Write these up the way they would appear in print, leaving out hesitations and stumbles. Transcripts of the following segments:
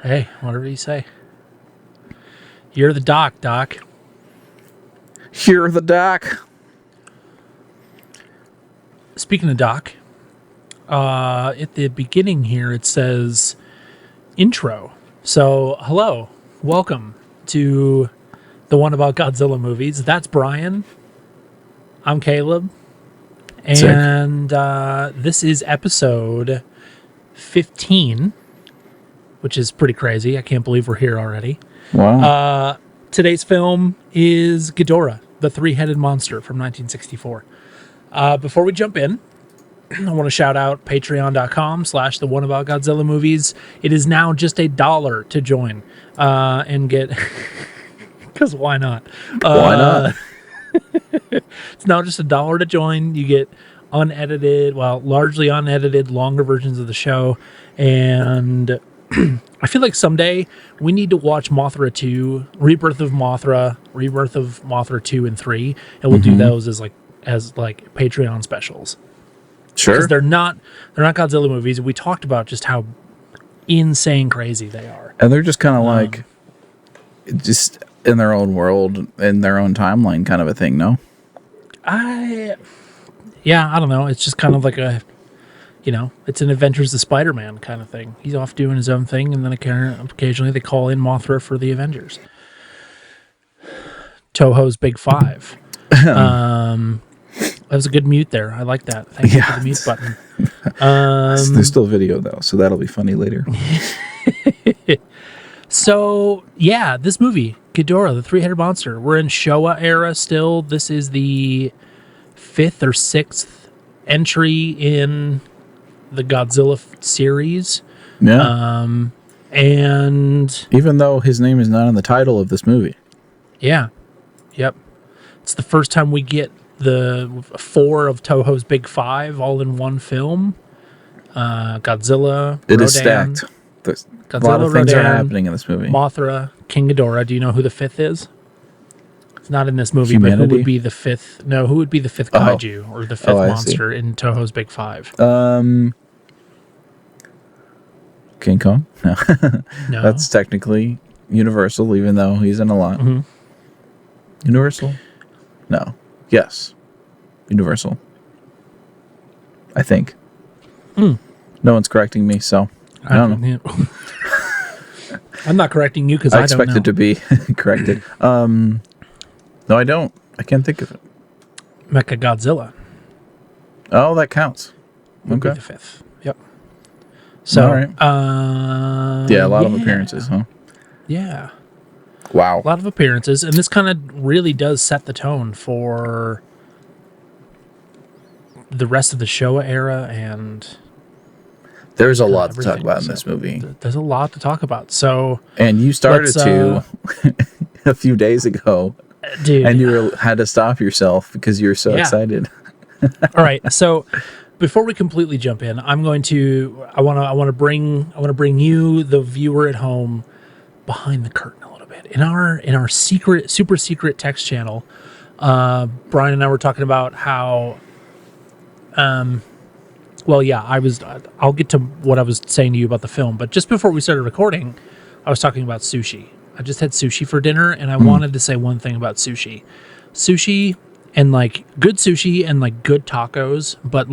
Hey, whatever you say. You're the doc. You're the doc. Speaking of doc, at the beginning here it says intro. So, hello, welcome to the one about Godzilla movies. That's Brian. I'm Caleb. And this is episode 15, which is pretty crazy. I can't believe we're here already. Wow. Today's film is Ghidorah, the three-headed monster from 1964. Before we jump in, I want to shout out patreon.com/the one about Godzilla movies. It is now just $1 to join and get, because why not? Why not? It's now just $1 to join. You get unedited, largely unedited, longer versions of the show. And I feel like someday we need to watch Mothra 2, Rebirth of Mothra 2 and 3, and we'll do those as Patreon specials. Sure. Because they're not Godzilla movies. We talked about just how insane crazy they are. And they're just kind of like just in their own world, in their own timeline kind of a thing, no? I don't know. It's just kind of like it's an Adventures of Spider-Man kind of thing. He's off doing his own thing, and then occasionally they call in Mothra for the Avengers. Toho's Big Five. That was a good mute there. I like that. Thank you for the mute button. There's still video, though, so that'll be funny later. So, yeah, this movie, Ghidorah, the three-headed monster. We're in Showa era still. This is the 5th or 6th entry in the Godzilla series. Yeah. And even though his name is not in the title of this movie. Yeah. Yep. It's the first time we get the 4 of Toho's Big Five all in one film. Godzilla, It Rodan, is stacked. A Godzilla, lot of things Rodan, are happening in this movie. Mothra, King Ghidorah. Do you know who the 5th is? It's not in this movie, Humanity? but who would be the 5th? No, who would be the 5th kaiju or the 5th monster in Toho's Big Five? King Kong? No. No. That's technically Universal, even though he's in a lot. Mm-hmm. Universal? No. Yes. Universal. I think. No one's correcting me, so I don't know. I'm not correcting you because I don't know. expect it to be corrected. No, I don't. I can't think of it. Mecha Godzilla. Oh, that counts. Would be the 5th. Yep. So, all right. A lot of appearances, huh? Yeah. Wow. A lot of appearances, and this kind of really does set the tone for the rest of the Showa era, and there's a lot to talk about in this movie. There's a lot to talk about. So, and you started to a few days ago, dude, and you had to stop yourself because you were so excited. All right, so before we completely jump in, I want to bring you, the viewer at home, behind the curtain a little bit. In our super secret text channel, Brian and I were talking about how I'll get to what I was saying to you about the film, but just before we started recording, I was talking about sushi. I just had sushi for dinner, and I wanted to say one thing about sushi. Sushi and good sushi and good tacos, but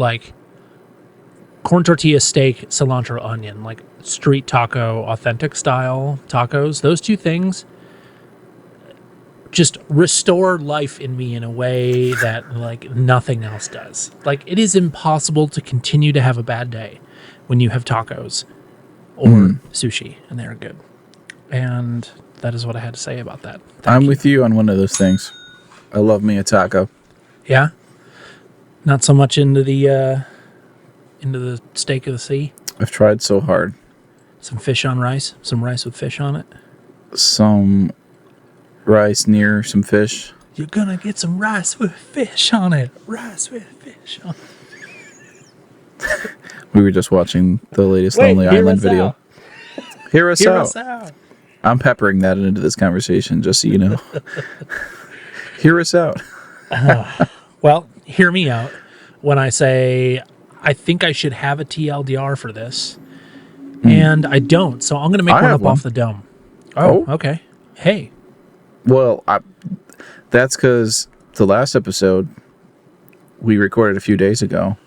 corn tortilla, steak, cilantro, onion, street taco, authentic style tacos. Those two things just restore life in me in a way that nothing else does. It is impossible to continue to have a bad day when you have tacos or sushi and they're good. And that is what I had to say about that. I'm with you on one of those things. I love me a taco. Yeah. Not so much into the steak of the sea. I've tried so hard. Some fish on rice. Some rice with fish on it. Some rice near some fish. You're gonna get some rice with fish on it. Rice with fish on it. We were just watching the latest Lonely Island video. Hear us out. I'm peppering that into this conversation, just so you know. Hear us out. Well, hear me out when I say I think I should have a TLDR for this. and I don't. So I'm going to make one up off the dome. Oh, okay. Hey. Well, that's because the last episode we recorded a few days ago,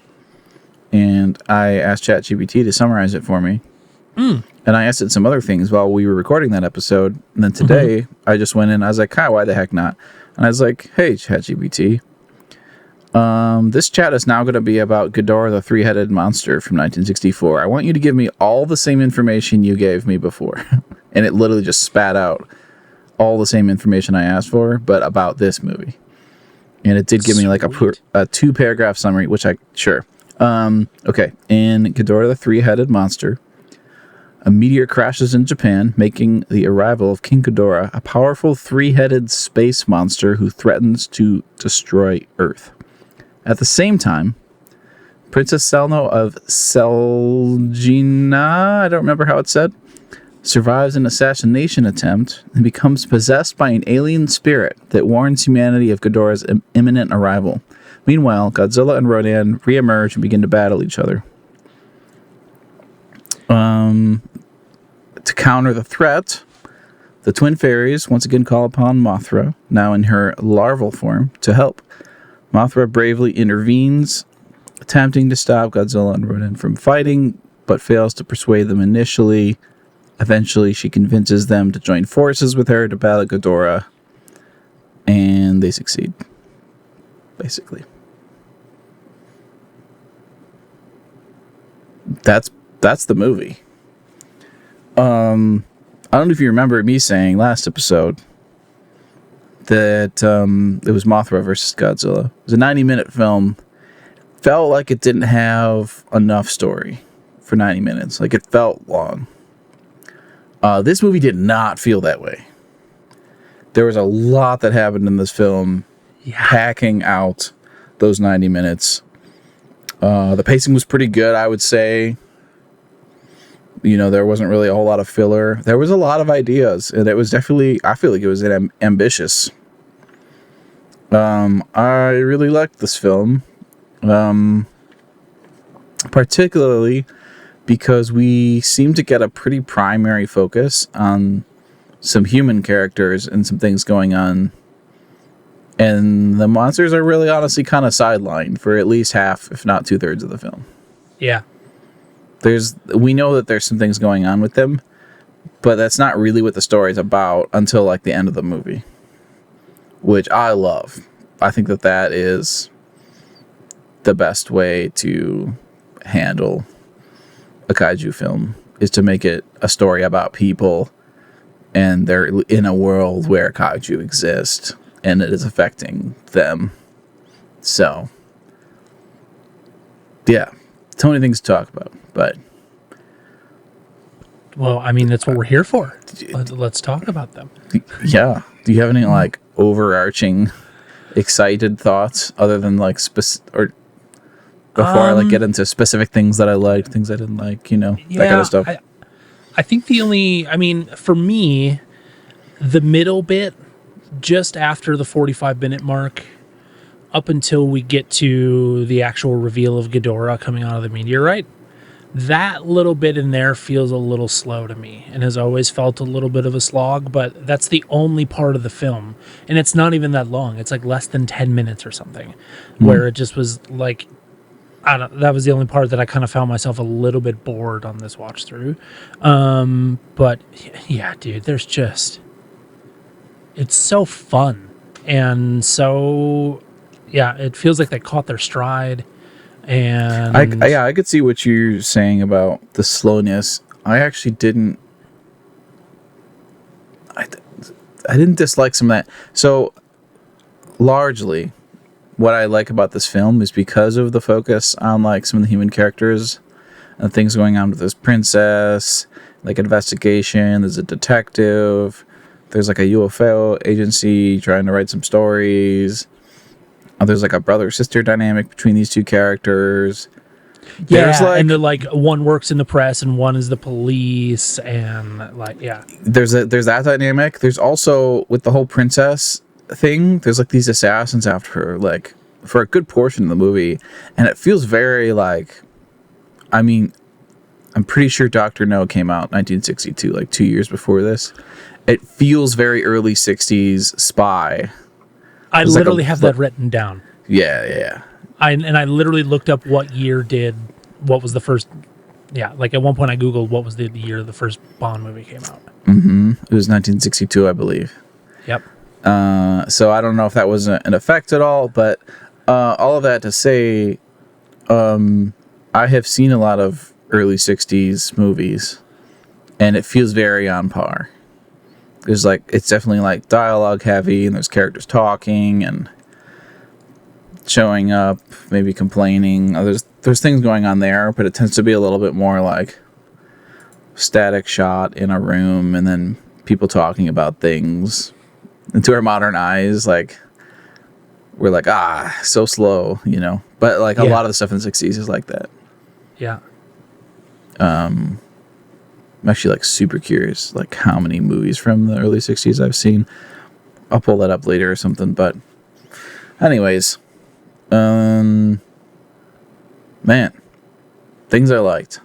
and I asked ChatGPT to summarize it for me. And I asked it some other things while we were recording that episode. And then today, I just went in, I was like, hi, why the heck not? And I was like, hey, ChatGPT, this chat is now going to be about Ghidorah, the three-headed monster from 1964. I want you to give me all the same information you gave me before. And it literally just spat out all the same information I asked for, but about this movie. And it did give me like a 2-paragraph summary, which sure. Okay. In Ghidorah, the three-headed monster, a meteor crashes in Japan, making the arrival of King Ghidorah, a powerful three-headed space monster who threatens to destroy Earth. At the same time, Princess Selno of Selgina, I don't remember how it's said, survives an assassination attempt and becomes possessed by an alien spirit that warns humanity of Ghidorah's imminent arrival. Meanwhile, Godzilla and Rodan reemerge and begin to battle each other. To counter the threat, the twin fairies once again call upon Mothra, now in her larval form, to help. Mothra bravely intervenes, attempting to stop Godzilla and Rodan from fighting, but fails to persuade them initially. Eventually, she convinces them to join forces with her to battle Ghidorah, and they succeed, basically. That's the movie. I don't know if you remember me saying last episode that it was Mothra versus Godzilla. It was a 90-minute film. Felt like it didn't have enough story for 90 minutes. Like, it felt long. This movie did not feel that way. There was a lot that happened in this film, packing out those 90 minutes. The pacing was pretty good, I would say. You know, there wasn't really a whole lot of filler. There was a lot of ideas, and it was definitely, I feel like it was ambitious. I really liked this film. Particularly because we seem to get a pretty primary focus on some human characters and some things going on. And the monsters are really honestly kind of sidelined for at least half, if not 2/3 of the film. Yeah. We know that there's some things going on with them, but that's not really what the story's about until like the end of the movie, which I love. I think that is the best way to handle a kaiju film, is to make it a story about people and they're in a world where kaiju exist and it is affecting them. So, yeah, so many things to talk about, but... Well, I mean, that's what we're here for. Let's talk about them. Yeah. Do you have any, like, overarching, excited thoughts other than, like, or before I, like, get into specific things that I liked, things I didn't like, you know, that kind of stuff? I think for me, the middle bit, just after the 45-minute mark, up until we get to the actual reveal of Ghidorah coming out of the meteorite, that little bit in there feels a little slow to me and has always felt a little bit of a slog, but that's the only part of the film. And it's not even that long. It's like less than 10 minutes or something, where it just was like, that was the only part that I kind of found myself a little bit bored on this watch through. But yeah, dude, it's so fun. And so, yeah, it feels like they caught their stride. And I could see what you're saying about the slowness. I actually didn't. I didn't dislike some of that. So largely, what I like about this film is because of the focus on like some of the human characters and things going on with this princess, like investigation. There's a detective. There's like a UFO agency trying to write some stories. There's like a brother-sister dynamic between these two characters. Yeah, and they're like, one works in the press and one is the police, and like, yeah. There's that dynamic. There's also, with the whole princess thing, there's like these assassins after her, like, for a good portion of the movie, and it feels very like, I mean, I'm pretty sure Dr. No came out 1962, like 2 years before this. It feels very early 60s spy. I literally have that written down. Yeah. I literally looked up what was the first. Yeah, like at one point I Googled what was the year the first Bond movie came out. Mm-hmm. It was 1962, I believe. Yep. So I don't know if that was an effect at all, but all of that to say, I have seen a lot of early 60s movies, and it feels very on par. It's definitely like dialogue heavy, and there's characters talking and showing up, maybe complaining. There's things going on there, but it tends to be a little bit more like static shot in a room, and then people talking about things. And to our modern eyes, like, we're like, so slow, you know. But like a lot of the stuff in the 60s is like that. Yeah. I'm actually like super curious, like how many movies from the early 60s I've seen. I'll pull that up later or something. But anyways, man, things I liked.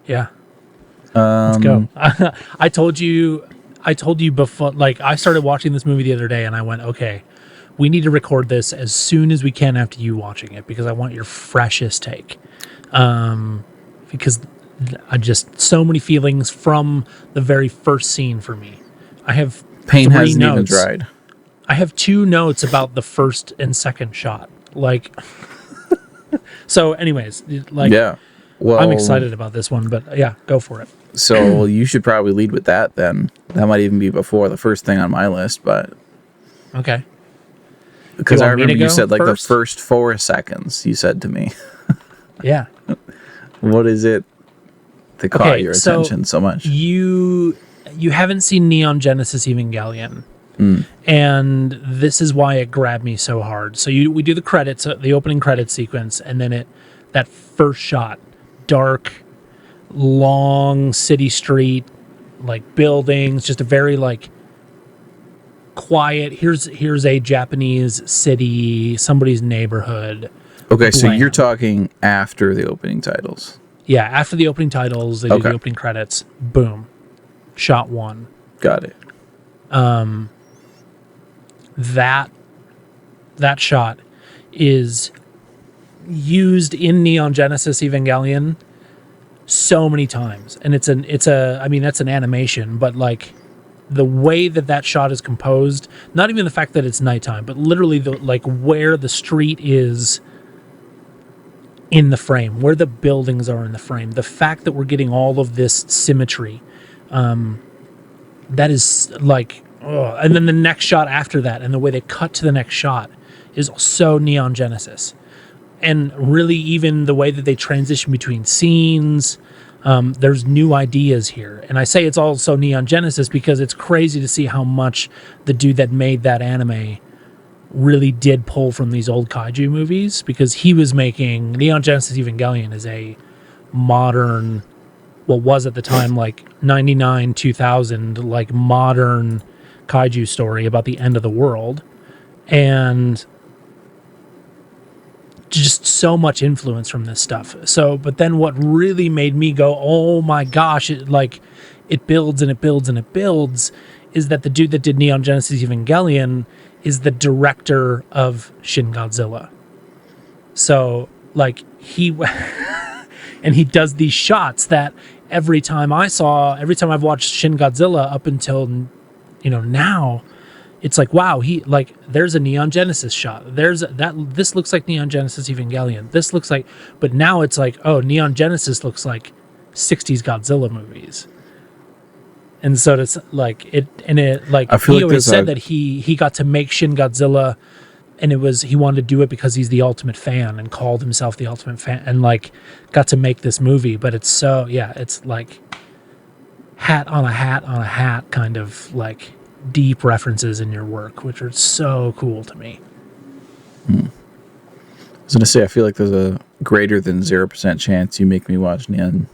Yeah. Let's go. I told you before, like, I started watching this movie the other day and I went, okay, we need to record this as soon as we can after you watching it, because I want your freshest take. Because I just, so many feelings from the very first scene for me. I have pain 3 hasn't notes. even dried. I have 2 notes about the first and second shot. Like, so anyways, like, yeah. Well, I'm excited about this one, but yeah, go for it. So you should probably lead with that then. That might even be before the first thing on my list, but okay. Because I remember you said like first? the first 4 seconds you said to me. Yeah. What is it that caught your attention so much? You haven't seen Neon Genesis Evangelion. And this is why it grabbed me so hard. So we do the credits, the opening credits sequence, and then that first shot, dark, long city street, like buildings, just a very like quiet. Here's a Japanese city, somebody's neighborhood. Okay, so you're talking after the opening titles. Yeah, after the opening titles, they do the opening credits. Boom, shot 1. Got it. That shot is used in Neon Genesis Evangelion so many times, and it's I mean, that's an animation, but like the way that shot is composed, not even the fact that it's nighttime, but literally like where the street is in the frame, where the buildings are in the frame, the fact that we're getting all of this symmetry, that is like, and then the next shot after that, and the way they cut to the next shot is so Neon Genesis. And really, even the way that they transition between scenes, there's new ideas here. And I say it's also Neon Genesis because it's crazy to see how much the dude that made that anime really did pull from these old kaiju movies, because he was making Neon Genesis Evangelion is a modern, what was at the time like 99, 2000, like modern kaiju story about the end of the world. And just so much influence from this stuff. So, but then what really made me go, oh my gosh, it builds and it builds and it builds, is that the dude that did Neon Genesis Evangelion is the director of Shin Godzilla. So, like, and he does these shots that every time I've watched Shin Godzilla up until, now, it's like, wow, there's a Neon Genesis shot. This looks like Neon Genesis Evangelion. This looks like, but now it's like, oh, Neon Genesis looks like 60s Godzilla movies. And so it's like, he always said that he got to make Shin Godzilla, and he wanted to do it because he's the ultimate fan and called himself the ultimate fan, and like got to make this movie. But it's so, it's like hat on a hat kind of like deep references in your work, which are so cool to me. I was gonna say, I feel like there's a greater than 0% chance you make me watch Neon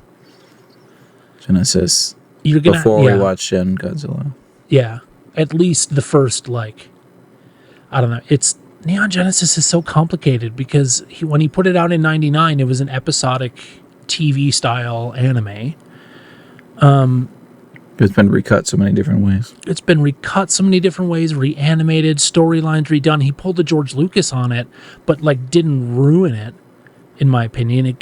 Genesis before we watch Shin Godzilla. Yeah, at least the first, like, I don't know. It's Neon Genesis is so complicated because when he put it out in '99, it was an episodic TV style anime. It's been recut so many different ways. It's been recut so many different ways, reanimated, storylines redone. He pulled a George Lucas on it, but like didn't ruin it, in my opinion.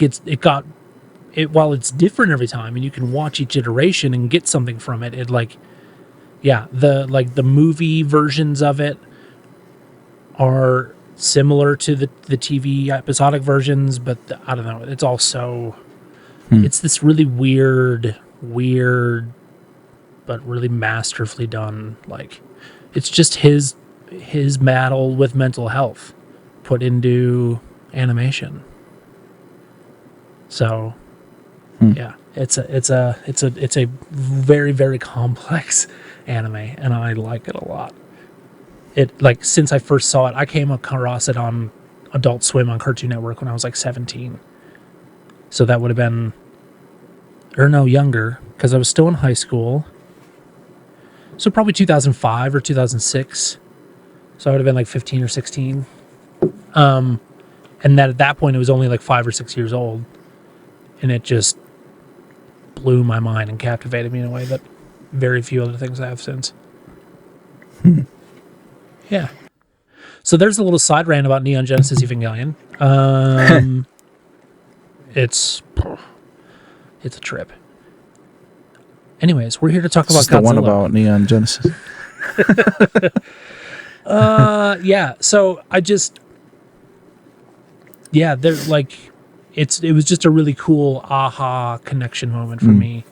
While it's different every time, and you can watch each iteration and get something from it. The movie versions of it are similar to the TV episodic versions, but I don't know. It's also it's this really weird, but really masterfully done. Like, it's just his battle with mental health put into animation. So, yeah, it's a very, very complex anime, and I like it a lot. It, like, since I first saw it, I came across it on Adult Swim on Cartoon Network when I was like 17. So that would have been, or no, younger, because I was still in high school. So probably 2005 or 2006. So I would have been like 15 or 16. And that at that point, it was only like 5 or 6 years old. And it just blew my mind and captivated me in a way that very few other things I have since. Yeah. So there's a little side rant about Neon Genesis Evangelion. It's a trip. Anyways, we're here to talk about Godzilla. The one about Neon Genesis. Yeah. So there's like, it was just a really cool aha connection moment for me,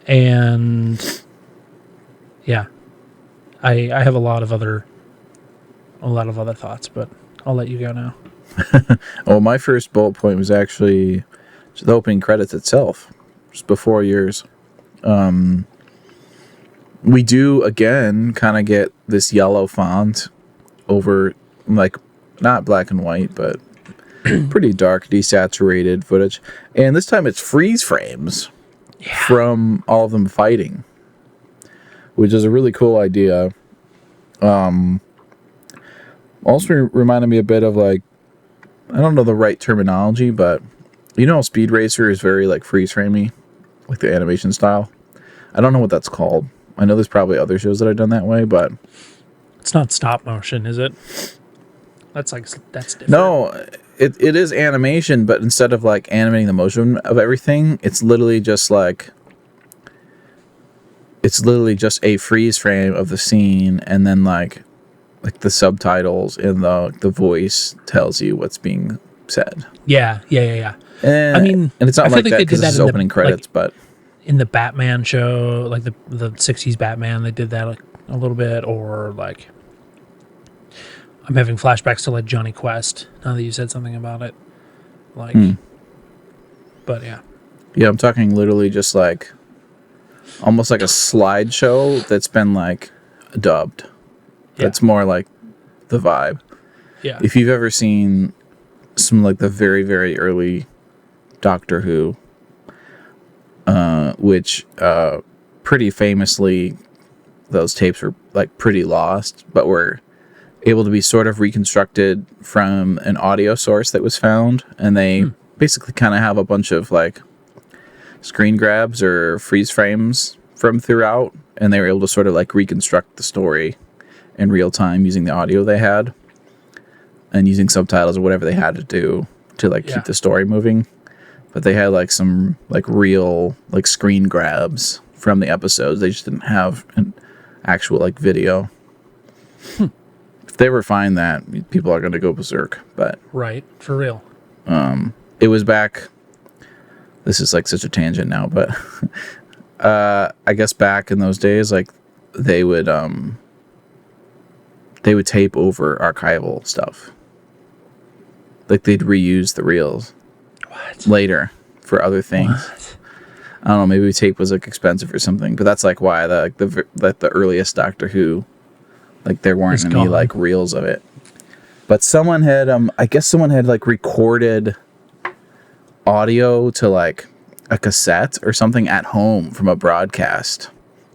and yeah, I have a lot of other thoughts, but I'll let you go now. Oh, my first bullet point was actually the opening credits itself, just before yours. We do again kind of get this yellow font over, like, not black and white, but pretty dark, desaturated footage. And this time it's freeze frames from all of them fighting, which is a really cool idea. Also reminded me a bit of, like, I don't know the right terminology, but you know, Speed Racer is very like freeze framey, like the animation style. I don't know what that's called. I know there's probably other shows that are done that way, but it's not stop motion, is it? That's different. No, it is animation, but instead of like animating the motion of everything, it's literally just a freeze frame of the scene, and then like the subtitles and the voice tells you what's being said. Yeah. And it's not like that because it's opening credits, but in the Batman show, like the 60s Batman, they did that like a little bit, or like I'm having flashbacks to like Johnny Quest now that you said something about it. Like, but yeah. Yeah, I'm talking literally just like almost like a slideshow that's been like dubbed. Yeah. That's more like the vibe. Yeah. If you've ever seen some like the very, very early Doctor Who, which pretty famously those tapes were like pretty lost, but were able to be sort of reconstructed from an audio source that was found, and they basically kind of have a bunch of like screen grabs or freeze frames from throughout, and they were able to sort of like reconstruct the story in real time using the audio they had and using subtitles or whatever they had to do to like keep the story moving. But they had like some like real like screen grabs from the episodes. They just didn't have an actual like video. If they ever find that, people are going to go berserk. But right, for real. It was back. This is like such a tangent now, but I guess back in those days, like they would tape over archival stuff. Like they'd reuse the reels later for other things. What? I don't know. Maybe tape was like expensive or something, but that's like why the earliest Doctor Who, like there weren't any like reels of it. But someone had I guess someone had like recorded audio to like a cassette or something at home from a broadcast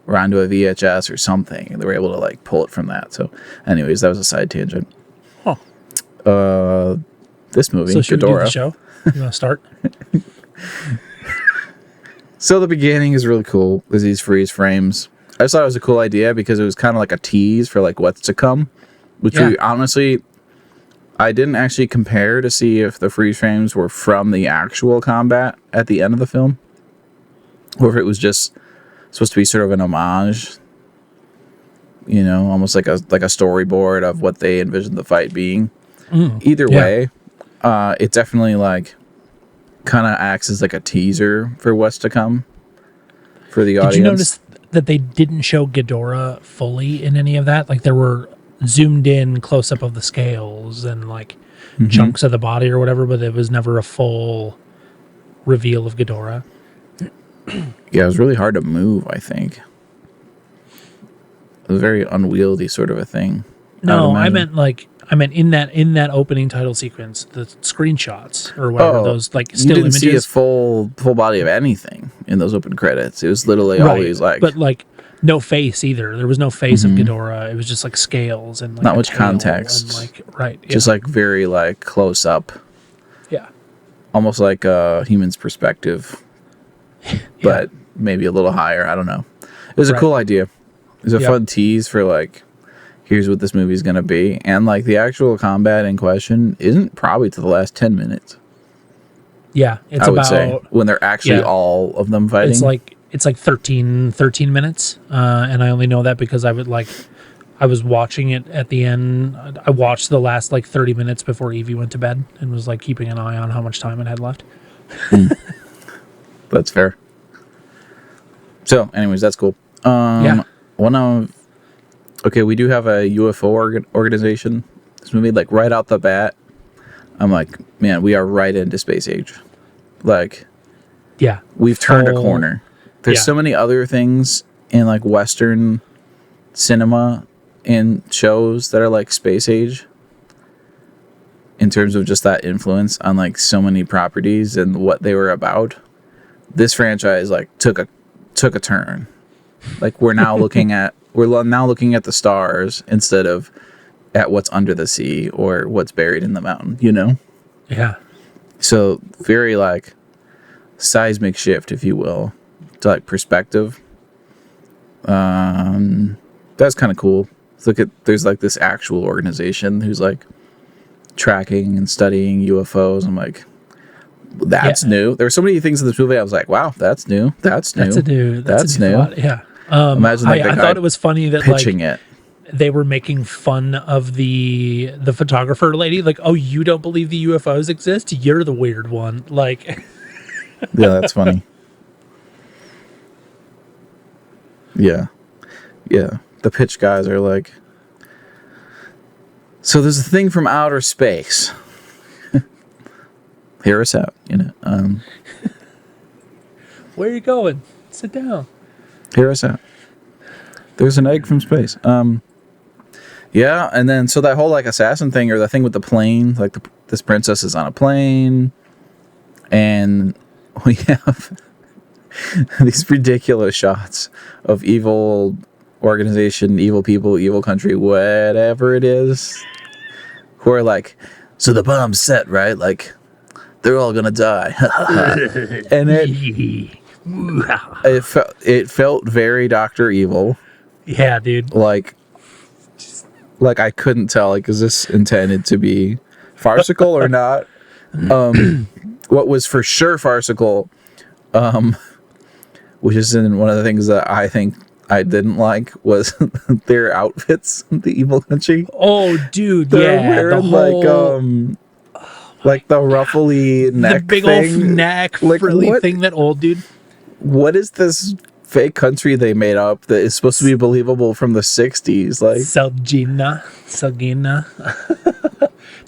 or onto a VHS or something, and they were able to like pull it from that. So anyways, that was a side tangent. This movie, so should Ghidorah. We do the show? You want to start? So the beginning is really cool. There's these freeze frames. I just thought it was a cool idea because it was kind of like a tease for like what's to come. Which we honestly, I didn't actually compare to see if the freeze frames were from the actual combat at the end of the film, or if it was just supposed to be sort of an homage. You know, almost like a storyboard of what they envisioned the fight being. Either way, it definitely like kind of acts as like a teaser for what's to come for the audience. Did you notice that they didn't show Ghidorah fully in any of that? Like there were zoomed in close up of the scales and like chunks of the body or whatever, but it was never a full reveal of Ghidorah. Yeah, it was really hard to move, I think. It was a very unwieldy sort of a thing. No, I meant in that opening title sequence, the screenshots or whatever, those like still images. You didn't see a full body of anything in those open credits. It was literally always like, but like no face either. There was no face of Ghidorah. It was just like scales and like not much context. And like just like very like close up. Yeah, almost like a human's perspective, but maybe a little higher. I don't know. It was a cool idea. It was a fun tease for like, here's what this movie's going to be. And like the actual combat in question isn't probably to the last 10 minutes. Yeah. It's I would say when they're actually all of them fighting. It's like 13 minutes. And I only know that because I was watching it at the end. I watched the last like 30 minutes before Evie went to bed and was like keeping an eye on how much time it had left. That's fair. So anyways, that's cool. We do have a UFO organization. This movie, like right out the bat, I'm like, man, we are right into space age. Like, we've turned a corner. There's so many other things in like Western cinema and shows that are like space age in terms of just that influence on like so many properties and what they were about. This franchise like took a turn. Like we're now looking at the stars instead of at what's under the sea or what's buried in the mountain, you know? Yeah. So very like seismic shift, if you will, to like perspective. That's kind of cool. There's like this actual organization who's like tracking and studying UFOs. I'm like, that's new. There were so many things in this movie I was like, wow, that's new. That's new. That's new. Yeah. Imagine like I thought it was funny that pitching like, it. They were making fun of the photographer lady. Like, oh, you don't believe the UFOs exist? You're the weird one. Like, yeah, that's funny. Yeah. The pitch guys are like, so there's a thing from outer space. Hear us out, you know. Where are you going? Sit down. Hear us out. There's an egg from space. Yeah, and then so that whole like assassin thing or the thing with the plane, like this princess is on a plane, and we have these ridiculous shots of evil organization, evil people, evil country, whatever it is, who are like, so the bomb's set, right? Like, they're all gonna die. And it felt very Dr. Evil. Yeah, dude. Like I couldn't tell, like, is this intended to be farcical or not? What was for sure farcical, which is one of the things that I think I didn't like, was their outfits, the evil country. Oh, dude, they're wearing like the ruffly neck, the big thing. Old neck like, frilly thing. That old dude. What is this fake country they made up that is supposed to be believable from the 60s? Like Selgina.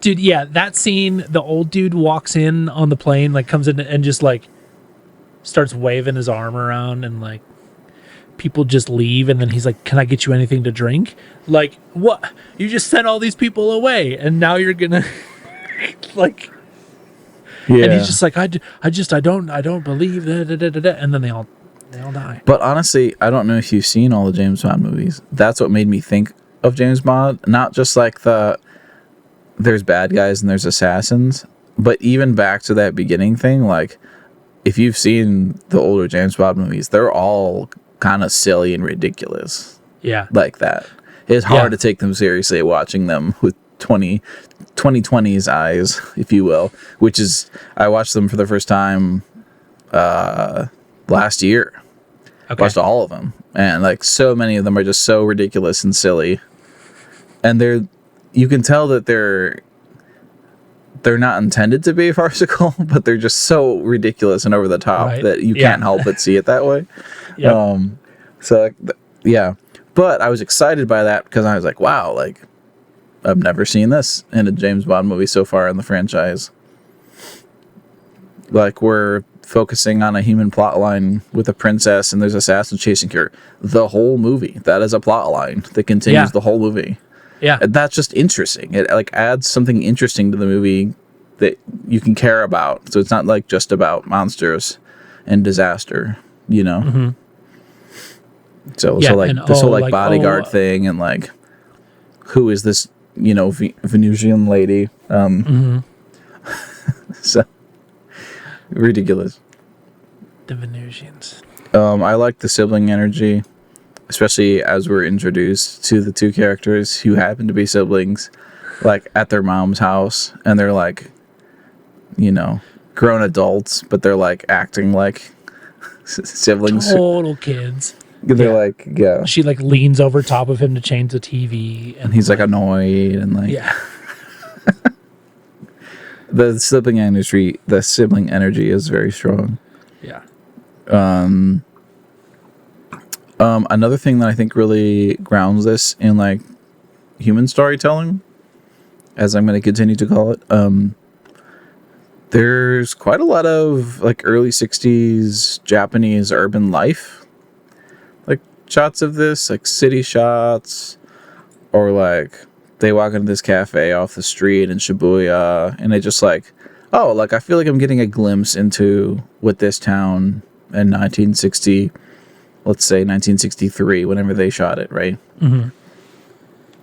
Dude, yeah, that scene, the old dude walks in on the plane, like comes in and just like starts waving his arm around, and like people just leave, and then he's like, can I get you anything to drink? Like, what? You just sent all these people away and now you're gonna like, yeah. And he's just like, I don't believe that, and then they all die. But honestly, I don't know if you've seen all the James Bond movies. That's what made me think of James Bond. Not just like there's bad guys and there's assassins, but even back to that beginning thing, like if you've seen the older James Bond movies, they're all kind of silly and ridiculous. Yeah. Like that. It's hard to take them seriously watching them with 2020's eyes, if you will, which is, I watched them for the first time last year. Okay. Watched all of them. And like so many of them are just so ridiculous and silly. And you can tell that they're not intended to be farcical, but they're just so ridiculous and over the top that you can't help but see it that way. Yep. But I was excited by that because I was like, wow, like I've never seen this in a James Bond movie so far in the franchise. Like, we're focusing on a human plot line with a princess and there's assassins chasing her the whole movie. That is a plot line that continues the whole movie. Yeah. And that's just interesting. It like adds something interesting to the movie that you can care about. So it's not like just about monsters and disaster, you know? Mm-hmm. So like this whole like bodyguard thing and like, who is this, you know, Venusian lady? So ridiculous. The Venusians. I like the sibling energy, especially as we're introduced to the two characters who happen to be siblings, like at their mom's house, and they're like, you know, grown adults, but they're like acting like siblings. Total kids. They're like, yeah. She like leans over top of him to change the TV, and he's like annoyed and like, yeah. The sibling energy is very strong. Yeah. Another thing that I think really grounds this in like human storytelling, as I'm going to continue to call it, there's quite a lot of like early 60s Japanese urban life, like shots of this, like city shots, or like they walk into this cafe off the street in Shibuya, and they just like, oh, like I feel like I'm getting a glimpse into what this town in 1960, let's say 1963, whenever they shot it, right? Mm-hmm.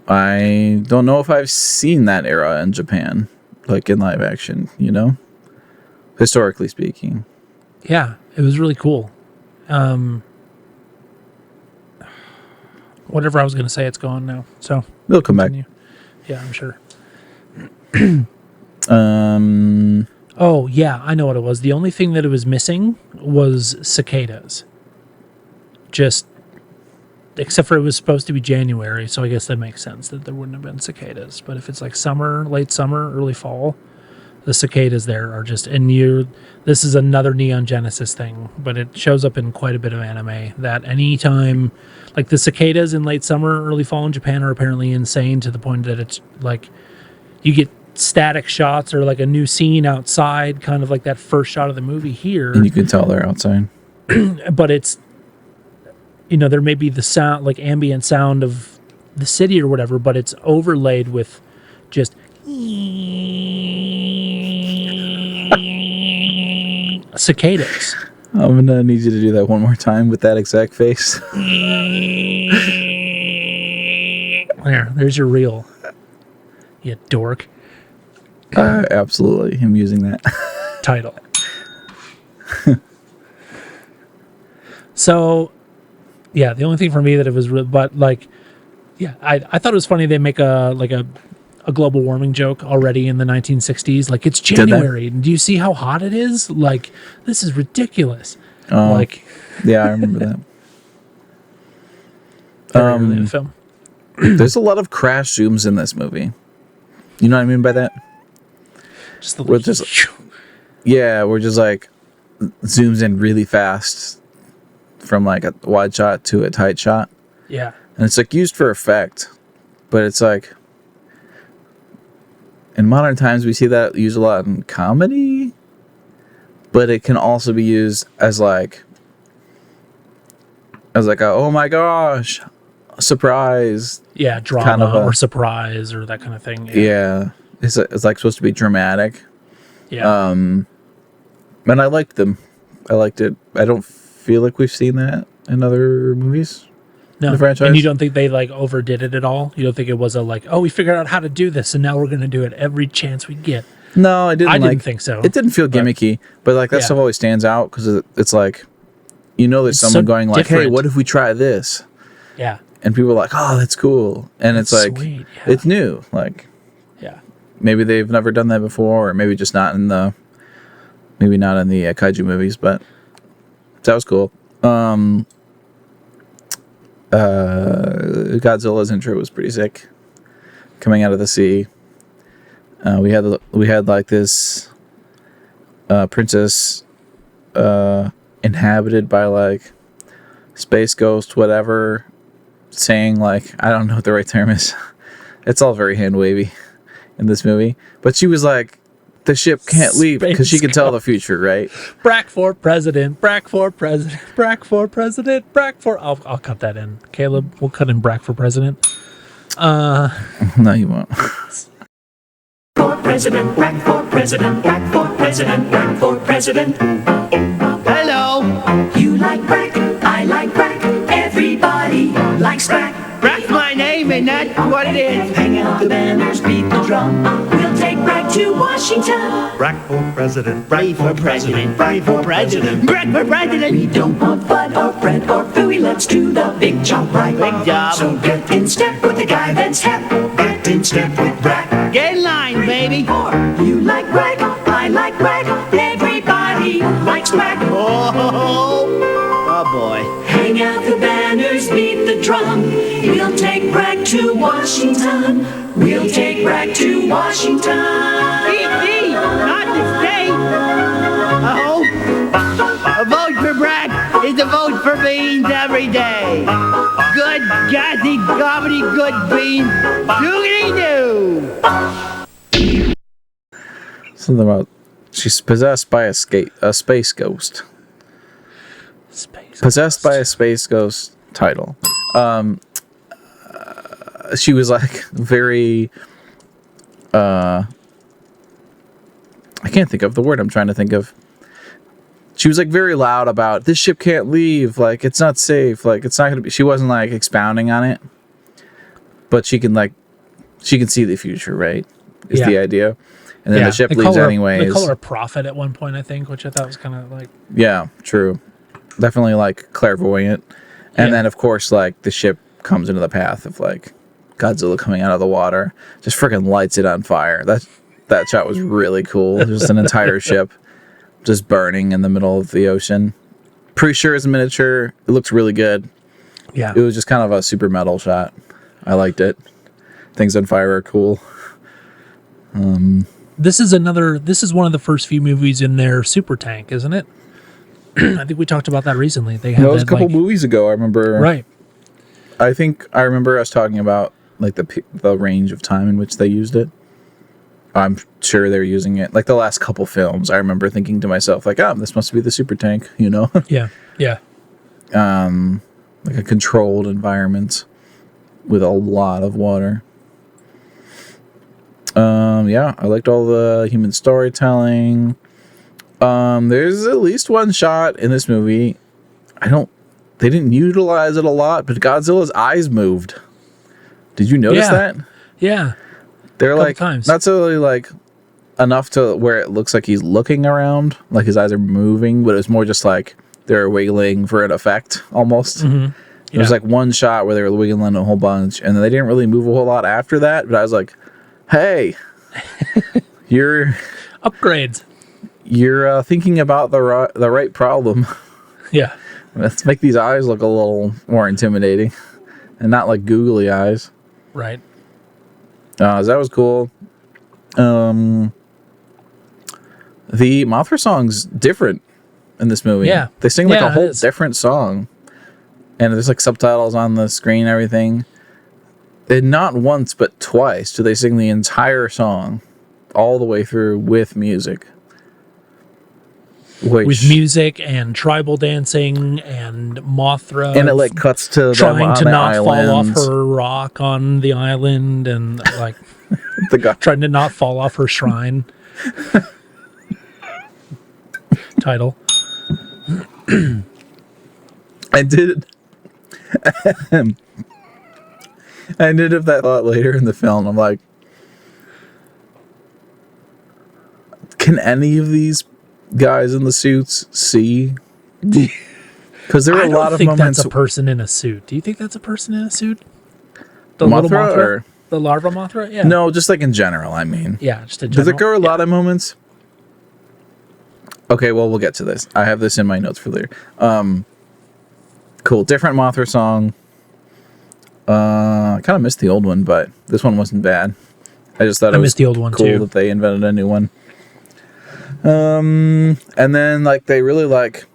I don't know if I've seen that era in Japan, like in live action, you know, historically speaking. Yeah, it was really cool. Whatever I was going to say, it's gone now. So They'll come back. Yeah, I'm sure. Oh, yeah, I know what it was. The only thing that it was missing was cicadas. Just, except for it was supposed to be January, so I guess that makes sense that there wouldn't have been cicadas. But if it's like summer, late summer, early fall, the cicadas there are just, this is another Neon Genesis thing, but it shows up in quite a bit of anime, that anytime, like the cicadas in late summer, early fall in Japan are apparently insane to the point that it's like, you get static shots or like a new scene outside, kind of like that first shot of the movie here. And you can tell they're outside. But it's, you know, there may be the sound, like ambient sound of the city or whatever, but it's overlaid with just cicadas. I'm gonna need you to do that one more time with that exact face. There's your reel, you dork. Absolutely, I'm using that title. So, yeah, the only thing for me that it was, but like, yeah, I thought it was funny they make a global warming joke already in the 1960s. Like, it's January, and do you see how hot it is? Like, this is ridiculous. Like, yeah, I remember that. Very early in the film. There's a lot of crash zooms in this movie. You know what I mean by that? Just the we're just like zooms in really fast from like a wide shot to a tight shot. Yeah. And it's like used for effect, but it's like in modern times we see that used a lot in comedy, but it can also be used as like a, oh my gosh, surprise. Yeah, drama kind of or surprise or that kind of thing. Yeah. It's like supposed to be dramatic. Yeah. And I liked them. I liked it. I don't feel like we've seen that in other movies. No. In the franchise. And you don't think they like overdid it at all? You don't think it was a like, oh, we figured out how to do this and now we're going to do it every chance we get? No, I didn't. I didn't think so. It didn't feel gimmicky, but like that stuff always stands out because it's like, there's someone so going like, different. "Hey, what if we try this?" Yeah. And people are like, "Oh, that's cool," and it's like, sweet, yeah. it's new. Like, Yeah. maybe they've never done that before, or maybe just not in the kaiju movies, but that was cool. Godzilla's intro was pretty sick, coming out of the sea. We had like this princess inhabited by like space ghost whatever, saying like, I don't know what the right term is. It's all very hand wavy in this movie, but she was like, the ship can't leave because she can tell the future, right? Brack for president, Brack for president, Brack for president, Brack for... I'll cut that in. Caleb, we'll cut in Brack for president. No, you won't. For president, Brack for president, Brack for president, Brack for president. Hello. You like Brack, I like Brack, everybody likes Brack. Brack's my name and that's what it is. Hang out the banners, beat the drum. We'll take Brack to Washington. Brack for president. Brack for president. Brack for president. Brack for president. We don't want Bud or Fred or Phooey. Let's do the big job right. Big job. So get in step with the guy that's hep. Get in step with Brack. Get in line, baby. You like Brack, I like Brack, everybody likes Brack. Oh boy. Hang out the banners, beat the drum. We'll take Brack to Washington. We'll take Brack to Washington. DC, not the state. Oh, a vote for Brack is a vote for beans every day. Good, gassy, comedy, good beans. Doogity-doo. Something about she's possessed by a space ghost. Possessed by a space ghost title. She was like very I can't think of the word I'm trying to think of. She was like very loud about this ship can't leave, like it's not safe, like it's not gonna be. She wasn't like expounding on it, but she can see the future, right? Is the idea. And then the ship leaves anyways. They call her a prophet at one point, I think, which I thought was kind of like... Yeah, true. Definitely like clairvoyant. And then of course like the ship comes into the path of like Godzilla coming out of the water, just freaking lights it on fire. That shot was really cool. Just an entire ship just burning in the middle of the ocean. Pretty sure it's a miniature. It looks really good. Yeah. It was just kind of a super metal shot. I liked it. Things on fire are cool. This is one of the first few movies in their super tank, isn't it? I think we talked about that recently. They had That was a couple movies ago. I remember. Right. I think I remember us talking about like the range of time in which they used it. I'm sure they're using it like the last couple films. I remember thinking to myself like, "Oh, this must be the super tank," you know? Yeah. Yeah. Like a controlled environment with a lot of water. Yeah, I liked all the human storytelling. There's at least one shot in this movie. They didn't utilize it a lot, but Godzilla's eyes moved. Did you notice that? Yeah. They're like times. not solely like enough to where it looks like he's looking around, like his eyes are moving, but it's more just like they're wiggling for an effect almost. Mm-hmm. There was like one shot where they were wiggling a whole bunch, and then they didn't really move a whole lot after that. But I was like, "Hey, you're Upgrades. You're thinking about the right problem. Yeah. Let's make these eyes look a little more intimidating, and not like googly eyes." Right. So that was cool. The Mothra song's different in this movie. Yeah. They sing like Yeah, a whole it is. different song. And there's like subtitles on the screen and everything. And not once, but twice do they sing the entire song all the way through with music. With music and tribal dancing and Mothra. And it like cuts to them trying on to the not fall off island. her rock on the island and like The guy. trying to not fall off her shrine. Title. I did have that thought later in the film. I'm like, can any of these guys in the suits see? Because there were a lot of think moments. that's a person in a suit. Do you think that's a person in a suit? The Mothra, little Mothra? or- The larva Mothra? Yeah. No, just like in general, I mean. Yeah, just a Because general. there are a lot of moments. Okay, well, we'll get to this. I have this in my notes for later. Cool. Different Mothra song. I kind of missed the old one, but this one wasn't bad. I just thought I it was missed the old one, cool too. that they invented a new one. And then like they really like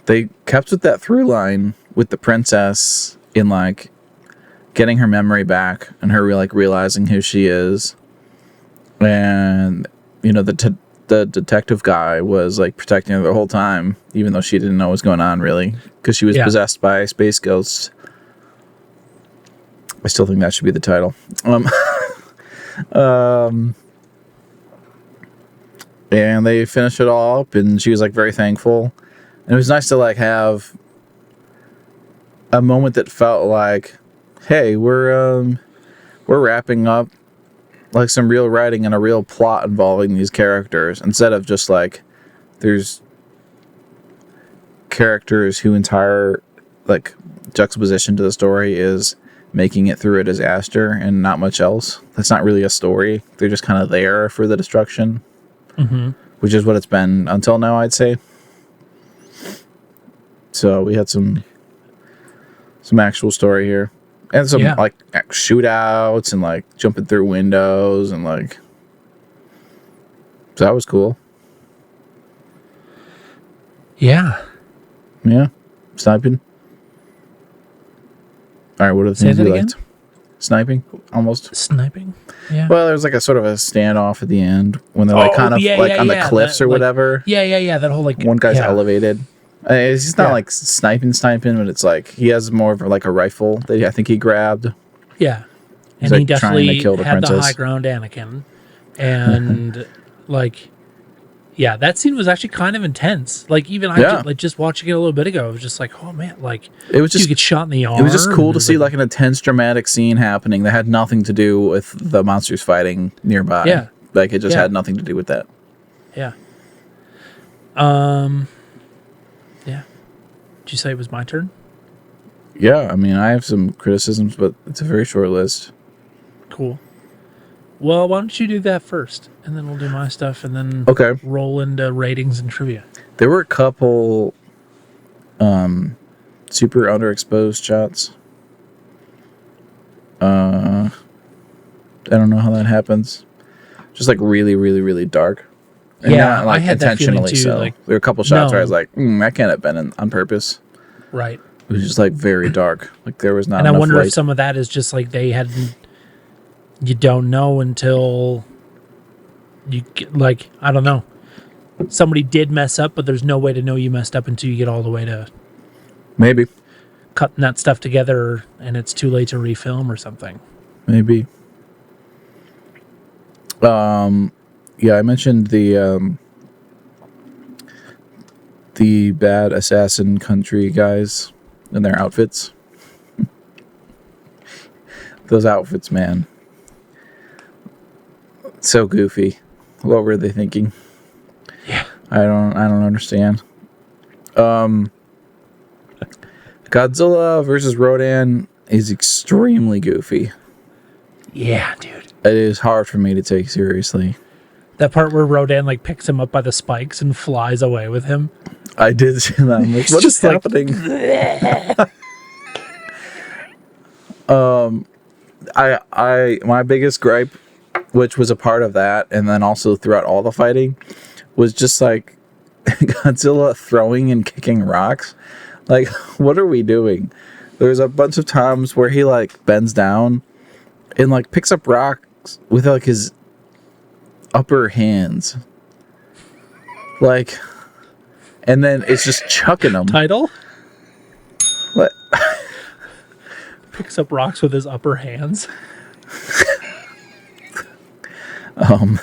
they kept with that through line with the princess in like getting her memory back and her like realizing who she is. And you know the detective guy was like protecting her the whole time, even though she didn't know what was going on really, because she was possessed by space ghosts. I still think that should be the title. And they finished it all up, and she was like very thankful. And it was nice to like have a moment that felt like, hey, we're wrapping up like some real writing and a real plot involving these characters, instead of just like there's characters who entire like juxtaposition to the story is making it through a disaster and not much else. That's not really a story. They're just kind of there for the destruction, which is what it's been until now, I'd say. So we had some actual story here, and some like shootouts and like jumping through windows and like, so that was cool. Yeah. Sniping. All right, what are the Say things that you again? liked? Sniping, almost. Sniping? Yeah. Well, there was like a sort of a standoff at the end when they're like kind of on the cliffs or whatever. Yeah. That whole like One guy's elevated. He's not like sniping, but it's like he has more of like a rifle that I think he grabbed. Yeah. He's, And he like, trying to definitely kill the had the princess. high ground Anakin. And like, yeah, that scene was actually kind of intense. Like even I like just watching it a little bit ago, I was just like, oh man, like It was just you get shot in the arm. It was just cool to and see like an intense dramatic scene happening that had nothing to do with the monsters fighting nearby. Yeah. Like it just had nothing to do with that. Yeah. Yeah. Did you say it was my turn? Yeah, I mean, I have some criticisms, but it's a very short list. Cool. Well, why don't you do that first, and then we'll do my stuff, and then roll into ratings and trivia. There were a couple super underexposed shots. I don't know how that happens. Just like really, really, really dark. And not, like, I had that feeling intentionally too. so. Like, there were a couple shots where I was like, that can't have been on purpose. right. It was just like very dark. Like there was not And enough I wonder light. if some of that is just like they hadn't. You don't know until you get, like, I don't know. Somebody did mess up, but there's no way to know you messed up until you get all the way to Maybe. cutting that stuff together, and it's too late to refilm or something. Maybe. Yeah, I mentioned the bad assassin country guys and their outfits. Those outfits, man. So goofy. What were they thinking? Yeah. I don't understand. Godzilla versus Rodan is extremely goofy. Yeah, dude. It is hard for me to take seriously. That part where Rodan like picks him up by the spikes and flies away with him. I did see that. I'm like, what is happening? My biggest gripe, which was a part of that, and then also throughout all the fighting, was just like Godzilla throwing and kicking rocks. Like, what are we doing? There's a bunch of times where he like bends down and like picks up rocks with like his upper hands. Like, and then it's just chucking them. Title? What? Picks up rocks with his upper hands. Well,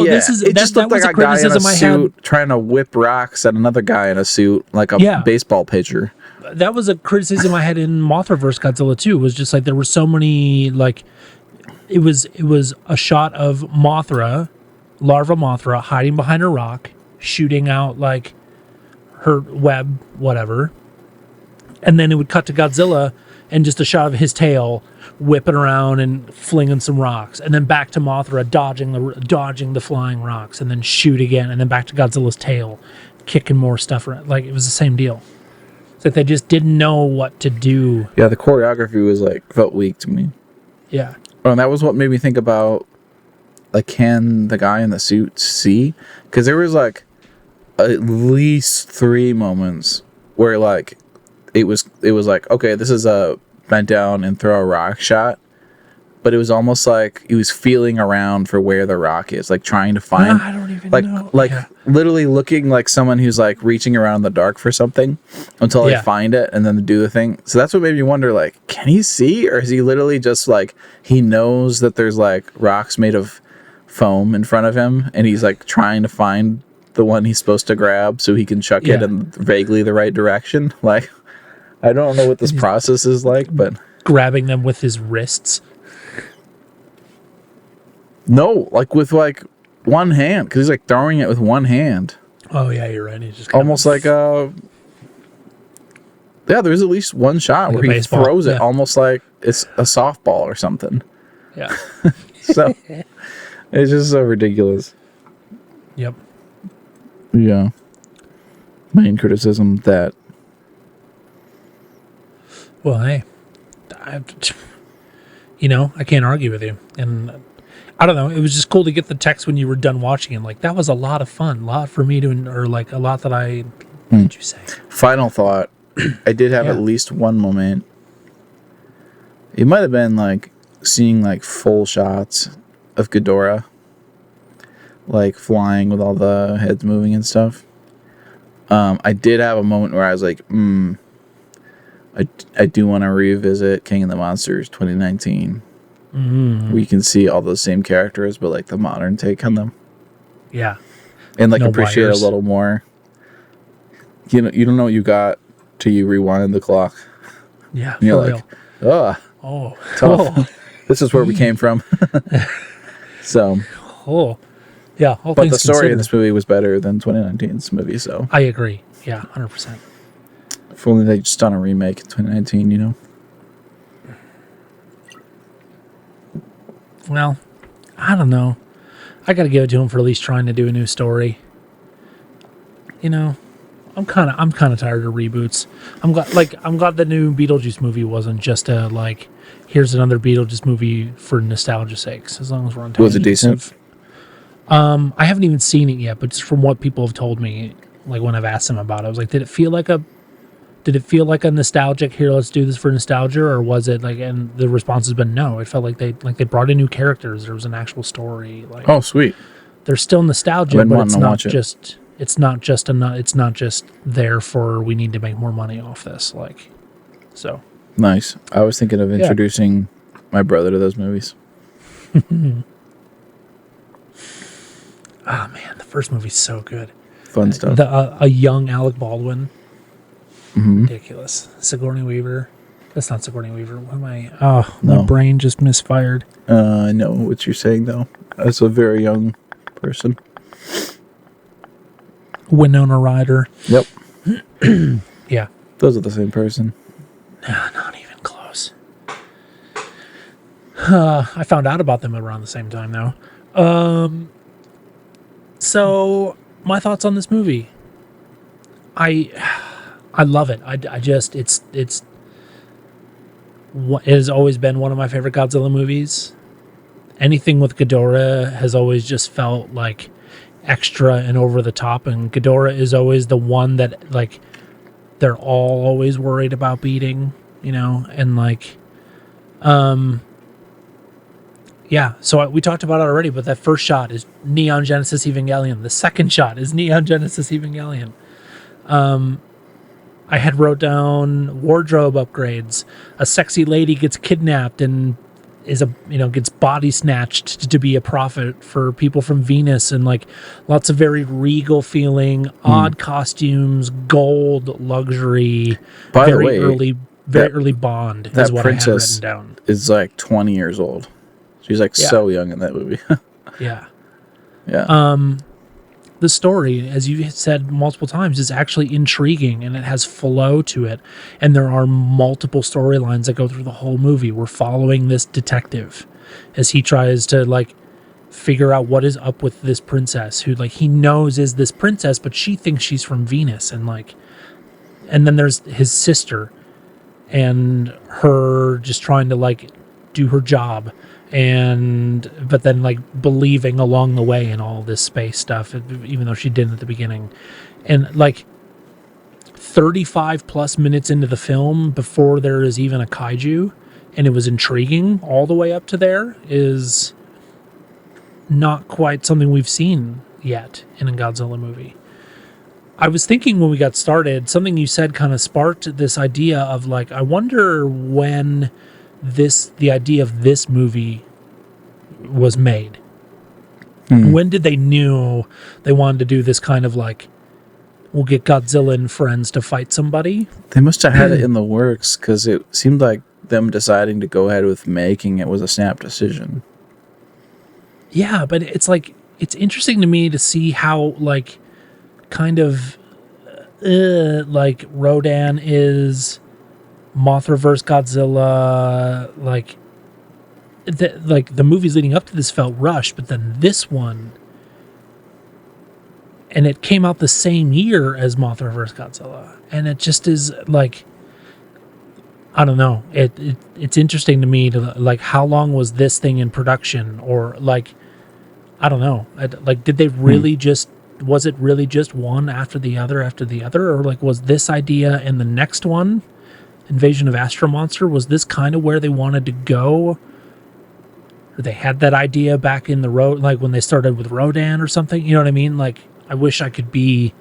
yeah. It just looked like a guy in a suit trying to whip rocks at another guy in a suit, like a baseball pitcher. That was a criticism I had in Mothra vs. Godzilla too. Was just like there were so many like it was a shot of Mothra, larva Mothra, hiding behind a rock, shooting out like her web, whatever. And then it would cut to Godzilla and just a shot of his tail whipping around and flinging some rocks, and then back to Mothra dodging the flying rocks, and then shoot again, and then back to Godzilla's tail, kicking more stuff around. Like, it was the same deal. It's like they just didn't know what to do. Yeah, the choreography was like felt weak to me. Yeah. Oh, and that was what made me think about, like, can the guy in the suit see? Because there was like at least 3 moments where like it was like, okay, this is a bent down and throw a rock shot, but it was almost like he was feeling around for where the rock is, like trying to find. I don't even like know. like Yeah. literally looking like someone who's like reaching around in the dark for something until they Yeah. find it and then do the thing. So that's what made me wonder, like, can he see, or is he literally just like he knows that there's like rocks made of foam in front of him and he's like trying to find the one he's supposed to grab so he can chuck it Yeah. in vaguely the right direction? Like, I don't know what this process is like, but Grabbing them with his wrists. no, like with like one hand, because he's like throwing it with one hand. Oh yeah, you're right. He's just kind Almost of, like yeah, there's at least one shot Like a where he baseball, throws it yeah. almost like it's a softball or something. yeah. So it's just so ridiculous. Yep. Yeah. Main criticism that Well, hey, I can't argue with you. And I don't know. It was just cool to get the text when you were done watching it. Like, that was a lot of fun. A lot for me to, or like a lot that I, what did you say? final thought, I did have Yeah. at least one moment. It might have been like seeing like full shots of Ghidorah, like flying with all the heads moving and stuff. I did have a moment where I was like, I do want to revisit King of the Monsters 2019. Where you can see all those same characters, but like the modern take on them. Yeah. And like No appreciate wires. a little more. You know, you don't know what you got till you rewind the clock. Yeah. And you're For like, real. oh, Oh. tough. This is where we came from. So, Oh. Yeah. All but things the story considered. in this movie was better than 2019's movie. So, I agree. Yeah. 100%. if only they just done a remake in 2019, you know. Well, I don't know. I got to give it to him for at least trying to do a new story. I'm kind of tired of reboots. I'm glad the new Beetlejuice movie wasn't just a like, here's another Beetlejuice movie for nostalgia's sakes. As long as we're on time. Was it decent? I haven't even seen it yet, but just from what people have told me, like when I've asked them about it, I was like, did it feel like a nostalgic, here, let's do this for nostalgia, or was it like? And the response has been no. It felt like they brought in new characters. There was an actual story. Like, Oh, sweet. there's still nostalgia, I've been but wanting it's to not watch it. just. It's not just there for we need to make more money off this. Like, so Nice. I was thinking of introducing my brother to those movies. ah man, the first movie's so good. Fun stuff. A young Alec Baldwin. Mm-hmm. Ridiculous. Sigourney Weaver. That's not Sigourney Weaver. What am I? Oh, No. my brain just misfired. I know what you're saying, though. As a very young person. Winona Ryder. Yep. Yeah. Those are the same person. Not even close. I found out about them around the same time, though. So, my thoughts on this movie. I love it. I just, it has always been one of my favorite Godzilla movies. Anything with Ghidorah has always just felt like extra and over the top, and Ghidorah is always the one that like they're all always worried about beating, and like yeah, so we talked about it already, but that first shot is Neon Genesis Evangelion. The second shot is Neon Genesis Evangelion. I had wrote down wardrobe upgrades. A sexy lady gets kidnapped and gets body snatched to be a prophet for people from Venus, and like lots of very regal feeling, odd costumes, gold, luxury, By the very way, early Bond that is what I had princess written down. is like 20 years old. She's like Yeah. so young in that movie. Yeah. Yeah. The story, as you said multiple times, is actually intriguing and it has flow to it. And there are multiple storylines that go through the whole movie. We're following this detective as he tries to like figure out what is up with this princess who like he knows is this princess, but she thinks she's from Venus. And then there's his sister and her just trying to like do her job. But then like believing along the way in all this space stuff, even though she didn't at the beginning. And like 35 plus minutes into the film before there is even a kaiju, and it was intriguing all the way up to there, is not quite something we've seen yet in a Godzilla movie. I was thinking when we got started, something you said kind of sparked this idea of like, I wonder when the idea of this movie was made. When did they knew they wanted to do this kind of like, we'll get Godzilla and friends to fight somebody? They must have had it in the works because it seemed like them deciding to go ahead with making it was a snap decision. Yeah, but it's like, it's interesting to me to see how like kind of like Rodan is Mothra vs. Godzilla, like the movies leading up to this felt rushed, but then this one, and it came out the same year as Mothra vs. Godzilla, and it just is like, I don't know. It's interesting to me to like, how long was this thing in production, or like, I don't know. Like, did they really was it really just one after the other, or like was this idea and the next one, Invasion of Astro Monster, was this kind of where they wanted to go? Or they had that idea back in the road, like when they started with Rodan or something, you know what I mean? Like, I wish I could be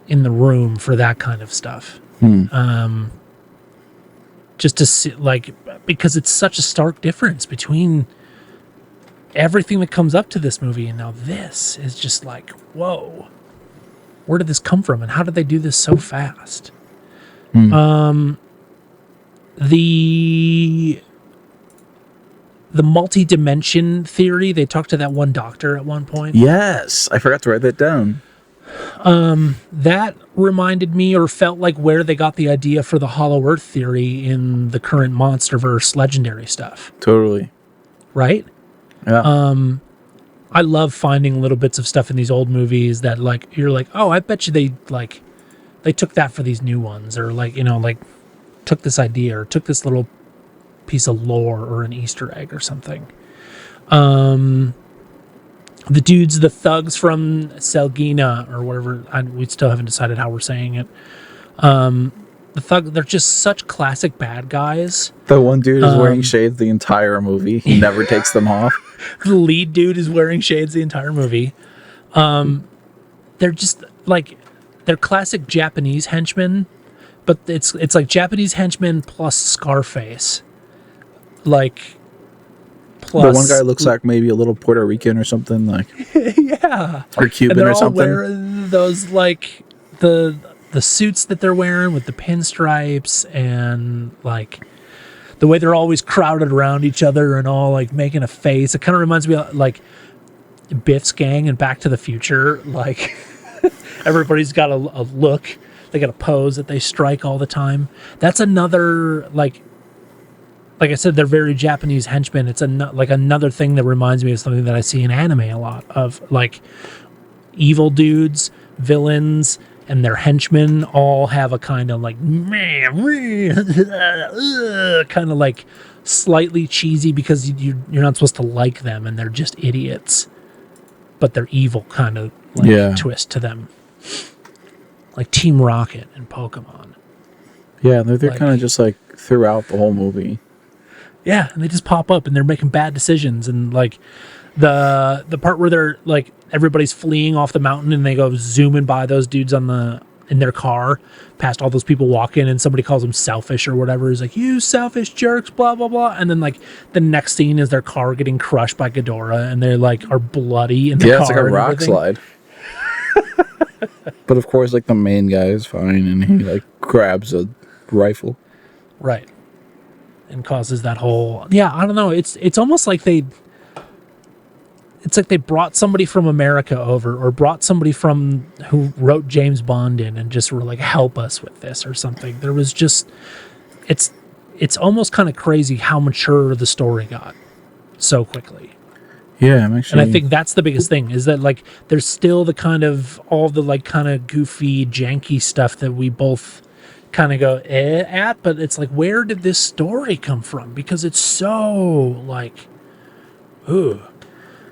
in the room for that kind of stuff. Just to see, like, because it's such a stark difference between everything that comes up to this movie and now this is just like, whoa, where did this come from and how did they do this so fast? The multi-dimension theory, they talked to that one doctor at one point. Yes, I forgot to write that down. That reminded me, or felt like, where they got the idea for the Hollow Earth theory in the current MonsterVerse legendary stuff. Totally. Right? Yeah. I love finding little bits of stuff in these old movies that like, you're like, oh, I bet you they took that for these new ones, or like, you know, like took this idea or took this little piece of lore or an Easter egg or something. The thugs from Selgina or whatever, we still haven't decided how we're saying it. They're just such classic bad guys. The one dude is wearing shades the entire movie. He never takes them off. The lead dude is wearing shades the entire movie. They're just like, they're classic Japanese henchmen, but it's like Japanese henchmen plus Scarface. Like, plus The one guy looks like maybe a little Puerto Rican or something, like, yeah, or Cuban and they're or all something. wearing those like the suits that they're wearing with the pinstripes, and like the way they're always crowded around each other and all like making a face. It kind of reminds me of like Biff's gang and Back to the Future. Like everybody's got a look, they got a pose that they strike all the time. That's another like I said, they're very Japanese henchmen. It's another thing that reminds me of something that I see in anime a lot of, like evil dudes, villains, and their henchmen all have a kind of like kind of like slightly cheesy because you're not supposed to like them and they're just idiots, but they're evil kind of like twist to them, like Team Rocket and Pokemon. Yeah, they're like, kind of just like throughout the whole movie. Yeah, and they just pop up and they're making bad decisions, and like the part where they're like everybody's fleeing off the mountain and they go zooming by those dudes in their car past all those people walking, and somebody calls them selfish or whatever. He's like, you selfish jerks, blah blah blah. And then like the next scene is their car getting crushed by Ghidorah and they're like are bloody in the car. It's like a rock everything. slide. But of course, like the main guy is fine and he like grabs a rifle. Right. and causes that whole, I don't know. It's almost like they brought somebody from America over, or brought somebody from who wrote James Bond in and just were like, help us with this or something. There was just, it's almost kind of crazy how mature the story got so quickly. Yeah, I'm actually. And I think that's the biggest thing, is that like there's still the kind of all the like kind of goofy, janky stuff that we both kind of go at, but it's like, where did this story come from? Because it's so like, ooh.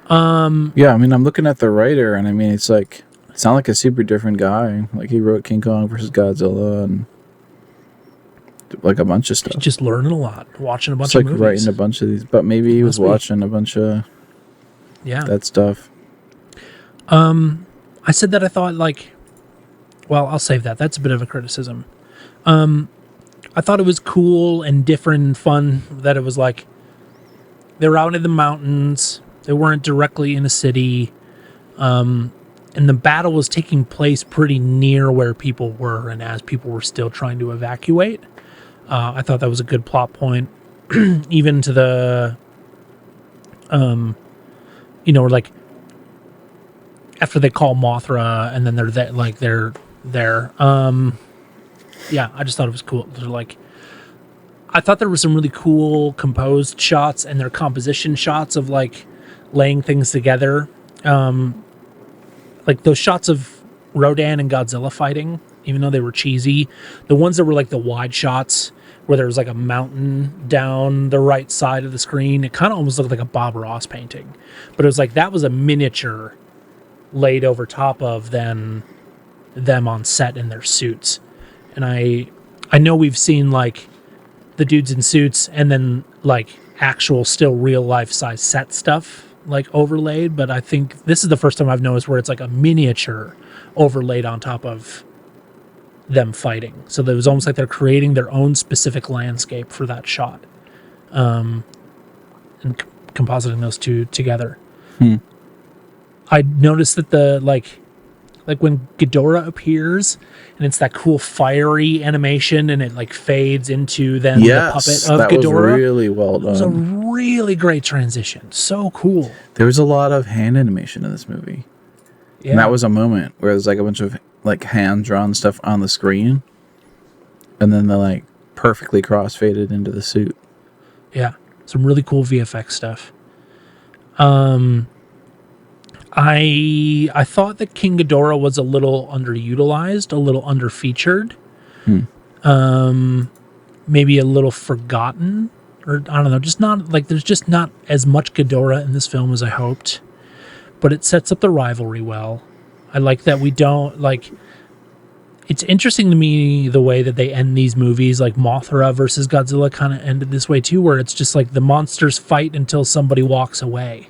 Yeah, I mean, I'm looking at the writer, and I mean, it's not like a super different guy. Like, he wrote King Kong versus Godzilla and like a bunch of stuff. He's just learning a lot, watching a bunch It's of like movies. writing a bunch of these, but maybe he was watching a bunch of that stuff. I said that I thought like, well, I'll save that. That's a bit of a criticism. I thought it was cool and different and fun that it was like they were out in the mountains. They weren't directly in a city. And the battle was taking place pretty near where people were, and as people were still trying to evacuate. I thought that was a good plot point. Even to the, like after they call Mothra and then they're there. Yeah, I just thought it was cool. They're like, I thought there were some really cool composed shots, and their composition shots of like laying things together. Like those shots of Rodan and Godzilla fighting, even though they were cheesy, the ones that were like the wide shots where there was like a mountain down the right side of the screen, it kind of almost looked like a Bob Ross painting. But it was like that was a miniature laid over top of them on set in their suits. And I know we've seen like the dudes in suits and then like actual still real life size set stuff like overlaid, but I think this is the first time I've noticed where it's like a miniature overlaid on top of them fighting. So it was almost like they're creating their own specific landscape for that shot, and compositing those two together. I noticed that the like when Ghidorah appears and it's that cool fiery animation and it like fades into then the puppet of that Ghidorah. was really well done. It was a really great transition. So cool. There was a lot of hand animation in this movie. Yeah. And that was a moment where there's like a bunch of like hand drawn stuff on the screen, and then they like perfectly crossfaded into the suit. Yeah. Some really cool VFX stuff. I thought that King Ghidorah was a little underutilized, a little underfeatured. Maybe a little forgotten, or I don't know, just not like there's just not as much Ghidorah in this film as I hoped. But it sets up the rivalry well. I like that we don't like. It's interesting to me the way that they end these movies, like Mothra versus Godzilla kind of ended this way too, where it's just like the monsters fight until somebody walks away.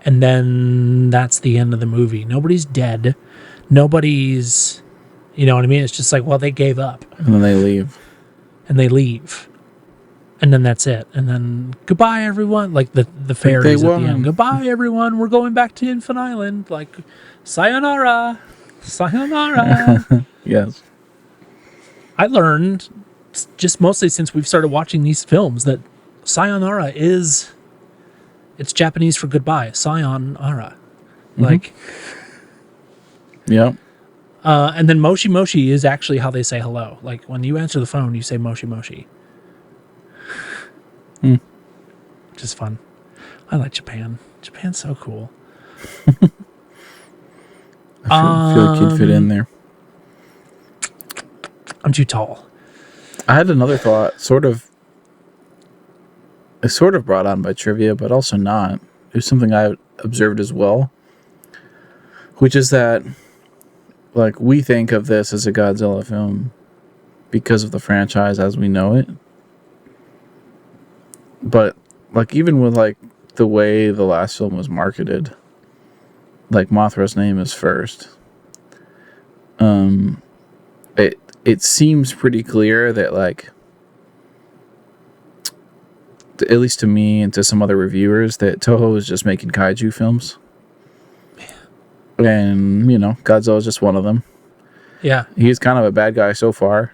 And then that's the end of the movie. Nobody's dead. Nobody's, you know what I mean? It's just like, well, they gave up. And then they leave. And then that's it. And then goodbye, everyone. Like the fairies at the end. Goodbye, everyone. We're going back to Infant Island. Like, sayonara. Sayonara. Yes. I learned, just mostly since we've started watching these films, that sayonara it's Japanese for goodbye. Sayonara. Like. Yep. And then moshi moshi is actually how they say hello. Like when you answer the phone, you say moshi moshi. Which is fun. I like Japan. Japan's so cool. I feel like you'd fit in there. I'm too tall. I had another thought, it's sort of brought on by trivia, but also not. It was something I observed as well, which is that, like, we think of this as a Godzilla film because of the franchise as we know it. But, like, even with, like, the way the last film was marketed, like, Mothra's name is first. It seems pretty clear that, like, at least to me and to some other reviewers, that Toho is just making kaiju films. And, you know, Godzilla is just one of them. Yeah. He's kind of a bad guy so far.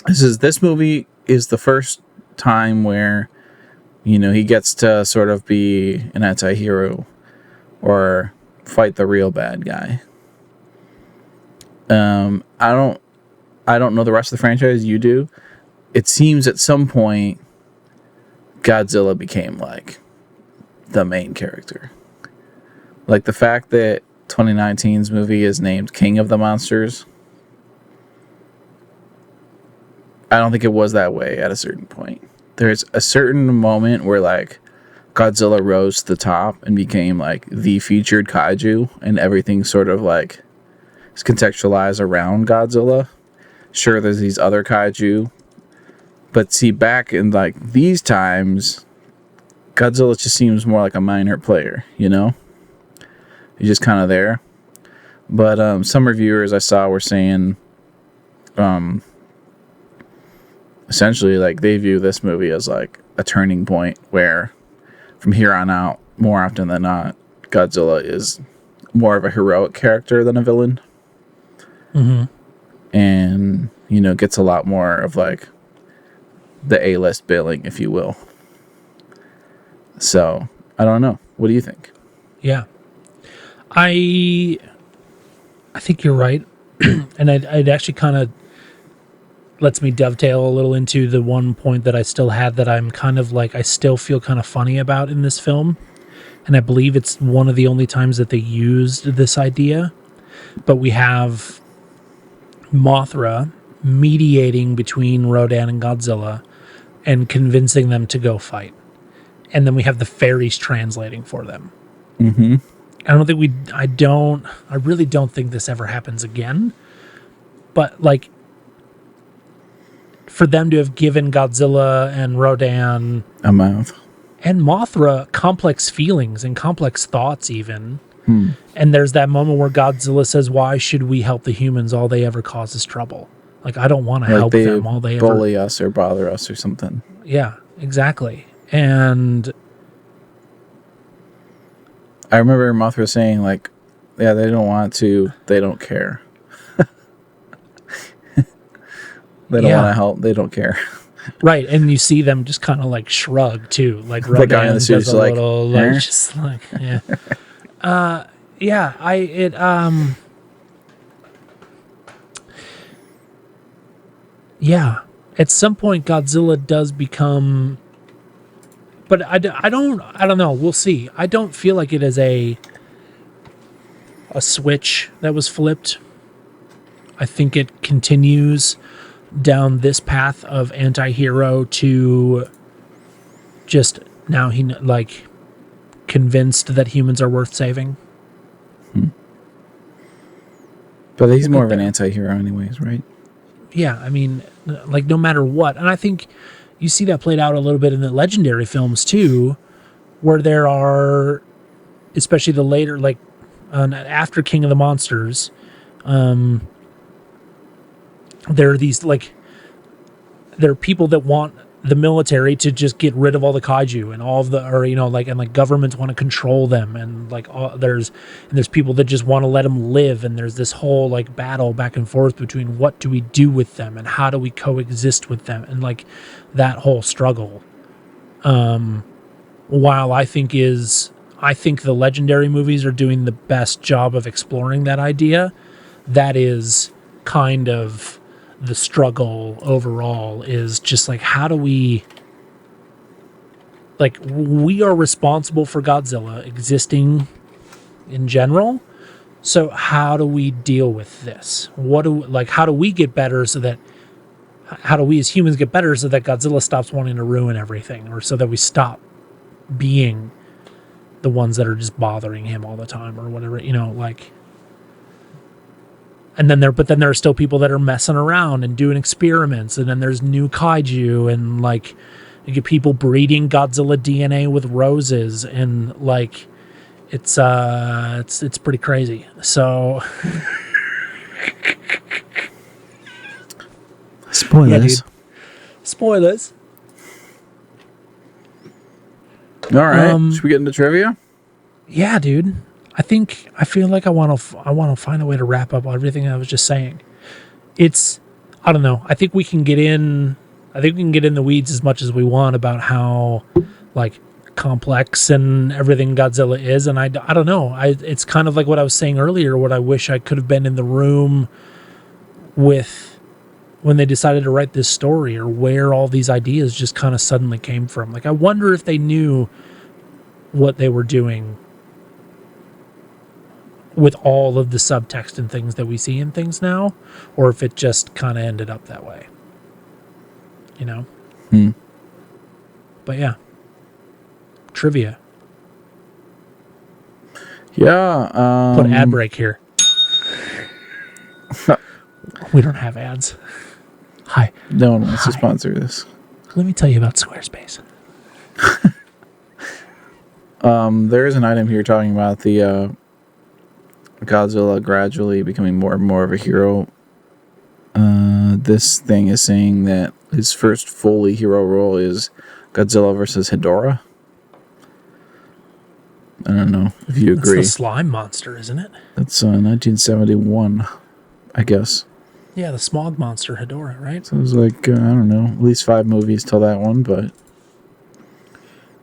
This movie is the first time where, he gets to sort of be an anti-hero or fight the real bad guy. I don't know the rest of the franchise. You do. It seems at some point Godzilla became like the main character. Like the fact that 2019's movie is named King of the Monsters. I don't think it was that way at a certain point. There's a certain moment where like Godzilla rose to the top and became like the featured kaiju, and everything sort of like is contextualized around Godzilla. Sure, there's these other kaiju, but see, back in like these times, Godzilla just seems more like a minor player, He's just kind of there. But some reviewers I saw were saying, essentially, like they view this movie as like a turning point where, from here on out, more often than not, Godzilla is more of a heroic character than a villain. Mm-hmm. And, gets a lot more of like the A-list billing, if you will. So, I don't know. What do you think? Yeah. I think you're right. And it actually kind of lets me dovetail a little into the one point that I still had that I'm kind of like, I still feel kind of funny about in this film. And I believe it's one of the only times that they used this idea. But we have Mothra mediating between Rodan and Godzilla and convincing them to go fight. And then we have the fairies translating for them. Mm-hmm. I really don't think this ever happens again. But like, for them to have given Godzilla and Rodan a mouth and Mothra complex feelings and complex thoughts even. And there's that moment where Godzilla says, why should we help the humans? All they ever cause is trouble. Like, I don't want to help them. All they bully us or bother us or something. Yeah, exactly. And I remember Mothra saying, like, yeah, they don't want to. They don't care. They don't want to help. They don't care. Right, and you see them just kind of like shrug too, like the guy in the suit is like, little, like just like yeah, yeah. At some point, Godzilla does become, but I don't know. We'll see. I don't feel like it is a switch that was flipped. I think it continues down this path of anti-hero to just now he like convinced that humans are worth saving. But he's more of an anti-hero anyways, right? Yeah, I mean, like no matter what. And I think you see that played out a little bit in the legendary films too, where there are, especially the later, like after King of the Monsters, there are these like, there are people that want the military to just get rid of all the kaiju and all of the, or and governments want to control them, and like there's people that just want to let them live, and there's this whole like battle back and forth between what do we do with them and how do we coexist with them, and like that whole struggle. While I think the legendary movies are doing the best job of exploring that idea, that is kind of the struggle overall, is just like, how do we, like, we are responsible for Godzilla existing in general. So how do we deal with this? How do we get better how do we as humans get better so that Godzilla stops wanting to ruin everything, or so that we stop being the ones that are just bothering him all the time or whatever, like. And then there are still people that are messing around and doing experiments, and then there's new kaiju, and like you get people breeding Godzilla DNA with roses, and like it's pretty crazy. So spoilers. Yeah, spoilers. All right, should we get into trivia? Yeah, dude. I feel like I want to find a way to wrap up everything I was just saying. I don't know. I think we can get in I think we can get in the weeds as much as we want about how, like, complex and everything Godzilla is, and I don't know. It's kind of like what I was saying earlier, what I wish I could have been in the room with when they decided to write this story, or where all these ideas just kind of suddenly came from. Like, I wonder if they knew what they were doing with all of the subtext and things that we see in things now, or if it just kind of ended up that way, you know? But yeah, trivia. Yeah. Put ad break here. We don't have ads. Hi. No one wants to Hi. sponsor this. Let me tell you about Squarespace. There is an item here talking about the Godzilla gradually becoming more and more of a hero. This thing is saying that his first fully hero role is Godzilla versus Ghidorah. I don't know if you agree. It's the slime monster, isn't it? That's 1971, I guess. Yeah, the smog monster, Ghidorah, right? So it was like, I don't know, at least 5 movies till that one, but...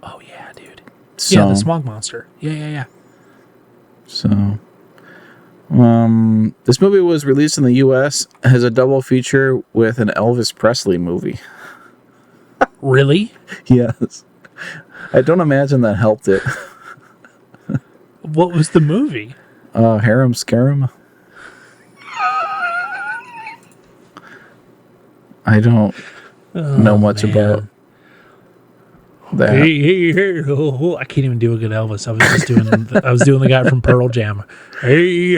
Oh, yeah, dude. So, Yeah, the smog monster. Yeah. So... this movie was released in the U.S. as a double feature with an Elvis Presley movie. Really? Yes. I don't imagine that helped it. What was the movie? Harem Scarum. I don't know much about that. Hey, oh, I can't even do a good Elvis. I was just doing I was doing the guy from Pearl Jam. Hey.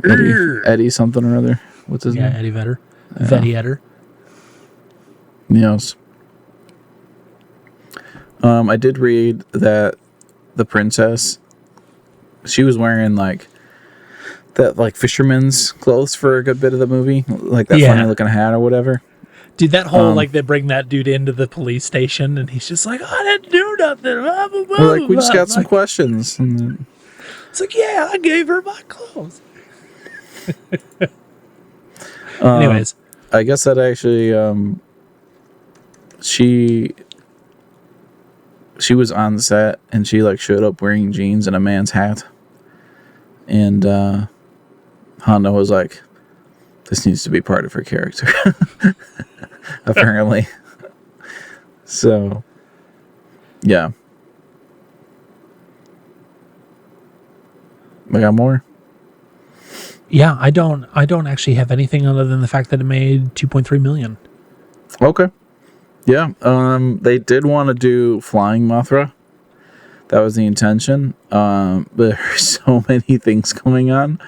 Eddie something or other. What's his Yeah, name? Eddie Vedder. Veddy Edder. Yes. I did read that the princess, she was wearing like fisherman's clothes for a good bit of the movie, like that funny looking hat or whatever. Dude, that whole like they bring that dude into the police station and he's just like, I didn't do nothing. We're like, we just got some questions. And then, it's like, yeah, I gave her my clothes. Anyways, I guess that actually, she was on set and she like showed up wearing jeans and a man's hat, and Honda was like, this needs to be part of her character. Apparently. So yeah, I got more. yeah, I don't actually have anything other than the fact that it made 2.3 million. Okay. Yeah. They did want to do Flying Mothra. That was the intention. But there are so many things going on.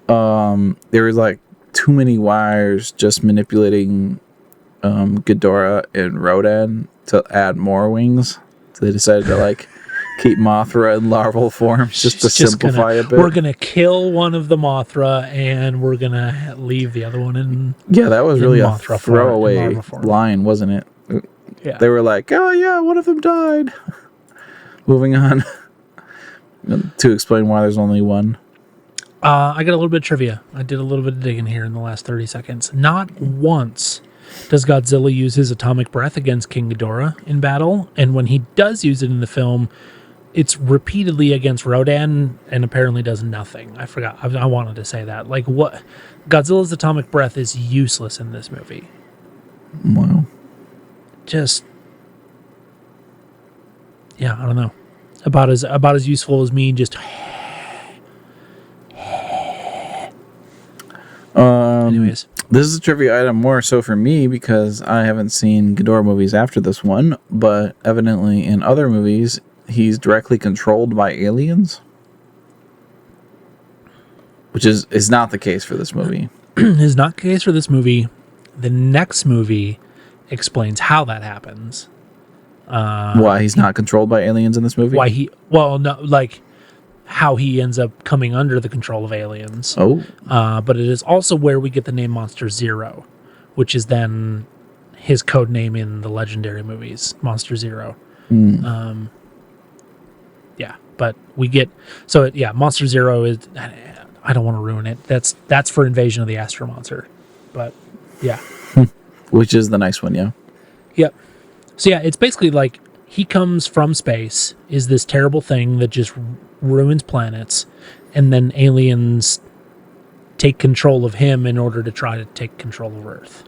There was like too many wires just manipulating Ghidorah and Rodan to add more wings. So they decided to like keep Mothra in larval form just to simplify a bit. We're gonna kill one of the Mothra and we're gonna leave the other one in. Yeah, that was really a Mothra throwaway form. line, wasn't it? Yeah. They were like, oh yeah, one of them died. Moving on. To explain why there's only one. I got a little bit of trivia. I did a little bit of digging here in the last 30 seconds. Not once does Godzilla use his atomic breath against King Ghidorah in battle, and when he does use it in the film, it's repeatedly against Rodan and apparently does nothing. I forgot. I wanted to say that. Like, what? Godzilla's atomic breath is useless in this movie. Wow. Just, yeah, I don't know. About as useful as me just. Anyways, this is a trivia item more so for me because I haven't seen Ghidorah movies after this one, but evidently in other movies he's directly controlled by aliens, which is not the case for this movie. is not the case for this movie. The next movie explains how that happens. Why he's not controlled by aliens in this movie? How he ends up coming under the control of aliens. Oh. But it is also where we get the name Monster Zero, which is then his code name in the legendary movies, Monster Zero. Yeah, but we get... So, Monster Zero is... I don't want to ruin it. That's for Invasion of the Astro Monster. But, yeah. Which is the next one, yeah. Yep. So yeah, it's basically like he comes from space, is this terrible thing that just ruins planets, and then aliens take control of him in order to try to take control of Earth.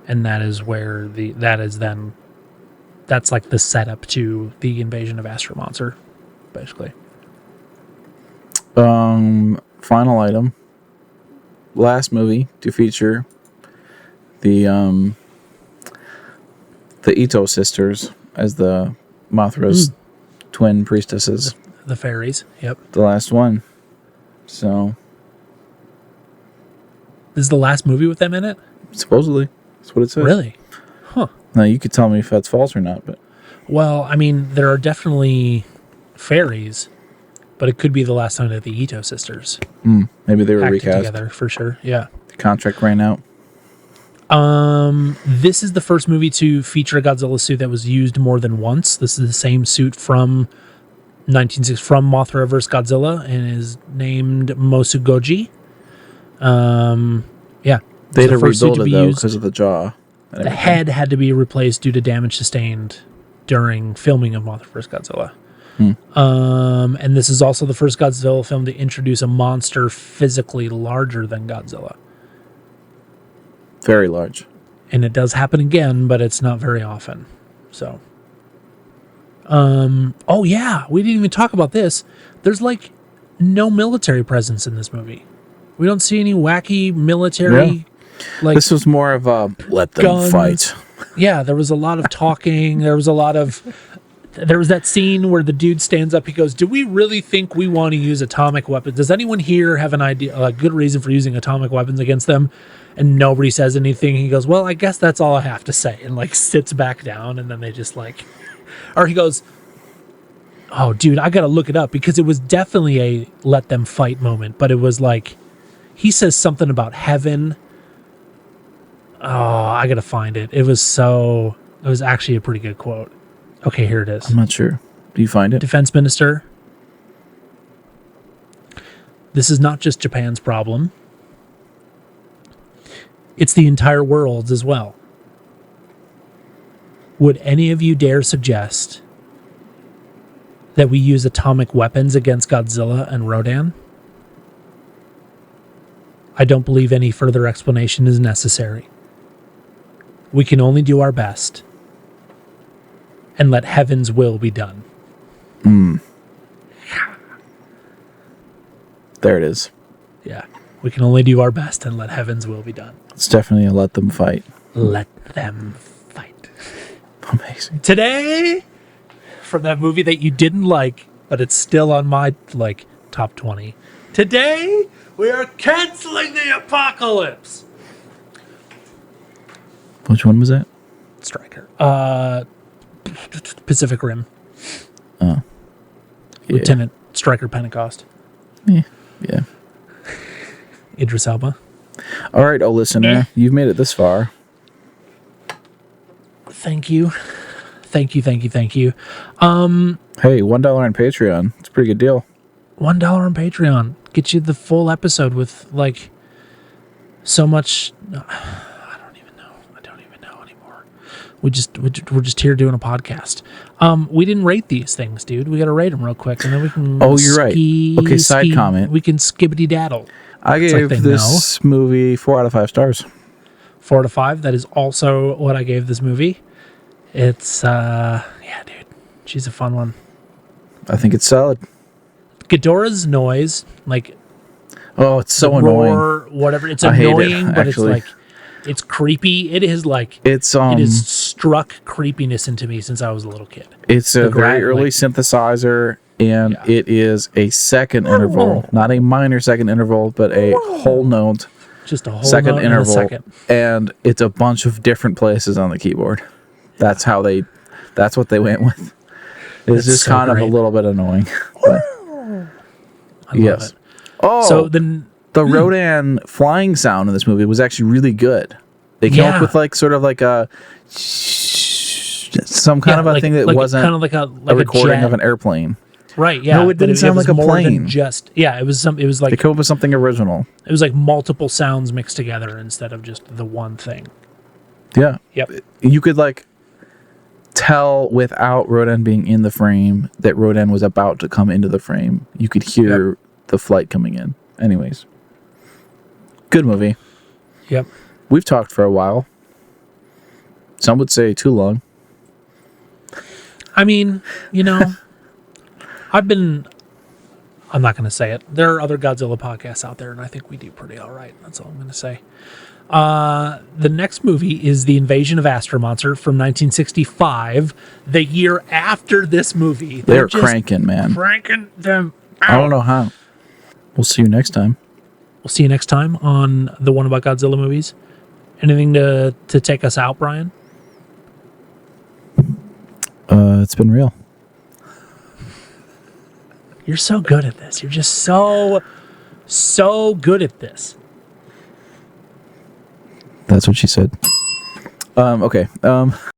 And that is where that's like the setup to the invasion of Astro Monster, basically. Final item. Last movie to feature the Ito sisters as the Mothra's twin priestesses. The fairies. Yep. The last one. So This is the last movie with them in it? supposedly, that's what it says. Really? Huh. Now you could tell me if that's false or not, but Well, I mean, there are definitely fairies, but it could be the last time that the Ito sisters maybe they were acted recast. together for sure. Yeah. The contract ran out. This is the first movie to feature a Godzilla suit that was used more than once. This is the same suit from 1960 from Mothra vs. Godzilla and is named Mosugoji. Yeah. They had to It's the first suit rebuild it be though used. because of the jaw. and The everything. head had to be replaced due to damage sustained during filming of Mothra vs. Godzilla. And this is also the first Godzilla film to introduce a monster physically larger than Godzilla. Very large. And it does happen again, but it's not very often. So, oh yeah, we didn't even talk about this. There's like no military presence in this movie. We don't see any wacky military. Like This was more of a let them guns. fight. Yeah, there was a lot of talking. There was that scene where the dude stands up. He goes, "Do we really think we want to use atomic weapons? Does anyone here have an idea, a good reason for using atomic weapons against them?" And nobody says anything. He goes, "Well, I guess that's all I have to say," and like sits back down. And then they just like, or he goes, "Oh, dude, I gotta look it up because it was definitely a let them fight moment." But it was like, he says something about heaven. Oh, I gotta find it. It was actually a pretty good quote. Okay, here it is. I'm not sure. Do you find it? Defense Minister. This is not just Japan's problem. It's the entire world's as well. Would any of you dare suggest that we use atomic weapons against Godzilla and Rodan? I don't believe any further explanation is necessary. We can only do our best and let heaven's will be done. There it is. Yeah. We can only do our best and let heaven's will be done. It's definitely a let them fight. Let them fight. Amazing. Today, from that movie that you didn't like, but it's still on my top 20. Today, we are canceling the apocalypse. Which one was that? Striker. Pacific Rim. Yeah. Lieutenant Striker Pentecost. Yeah. Idris Elba. All right, listener, you've made it this far. Thank you. Thank you. Hey, $1 on Patreon. It's a pretty good deal. $1 on Patreon. Get you the full episode with like so much. I don't even know anymore. We're just here doing a podcast. We didn't rate these things, dude. We got to rate them real quick, and then we can. Oh, you're right. Okay, side comment. We can skibbity daddle. I gave this movie 4 out of 5 stars. 4 out of 5. That is also what I gave this movie. It's yeah, dude. She's a fun one. I think it's solid. Ghidorah's noise, like Oh, it's so roar, annoying. whatever. It's I hate it, annoying, but it's actually. like it's creepy. It is like It's it has struck creepiness into me since I was a little kid. It's a The very early like- synthesizer, and Yeah. it is a second interval, not a minor second interval, but a whole note Just a whole second note and a interval, second. and it's a bunch of different places on the keyboard. That's what they went with. It's That's just so kind of great. a little bit annoying. But I yes. love it. Oh, So then, the Rodan flying sound in this movie was actually really good. They came Yeah. up with like sort of like a some kind of a thing that wasn't kind of like a recording jet. of an airplane. Right? Yeah. No, it but didn't sound was like a more than plane. Just yeah, it was It was They like came up with something original. it was like multiple sounds mixed together instead of just the one thing. Yeah. Yep. You could like tell without Rodan being in the frame that Rodan was about to come into the frame. You could hear the flight coming in. Anyways. Good movie. Yep. We've talked for a while. Some would say too long. I mean, you know, I'm not going to say it. There are other Godzilla podcasts out there, and I think we do pretty all right. That's all I'm going to say. The next movie is The Invasion of Astro Monster from 1965, the year after this movie. They're cranking, man. Cranking them out. I don't know how. We'll see you next time. We'll see you next time on the One About Godzilla movies. Anything to take us out, Brian? It's been real. You're so good at this. You're just so good at this. That's what she said. Okay.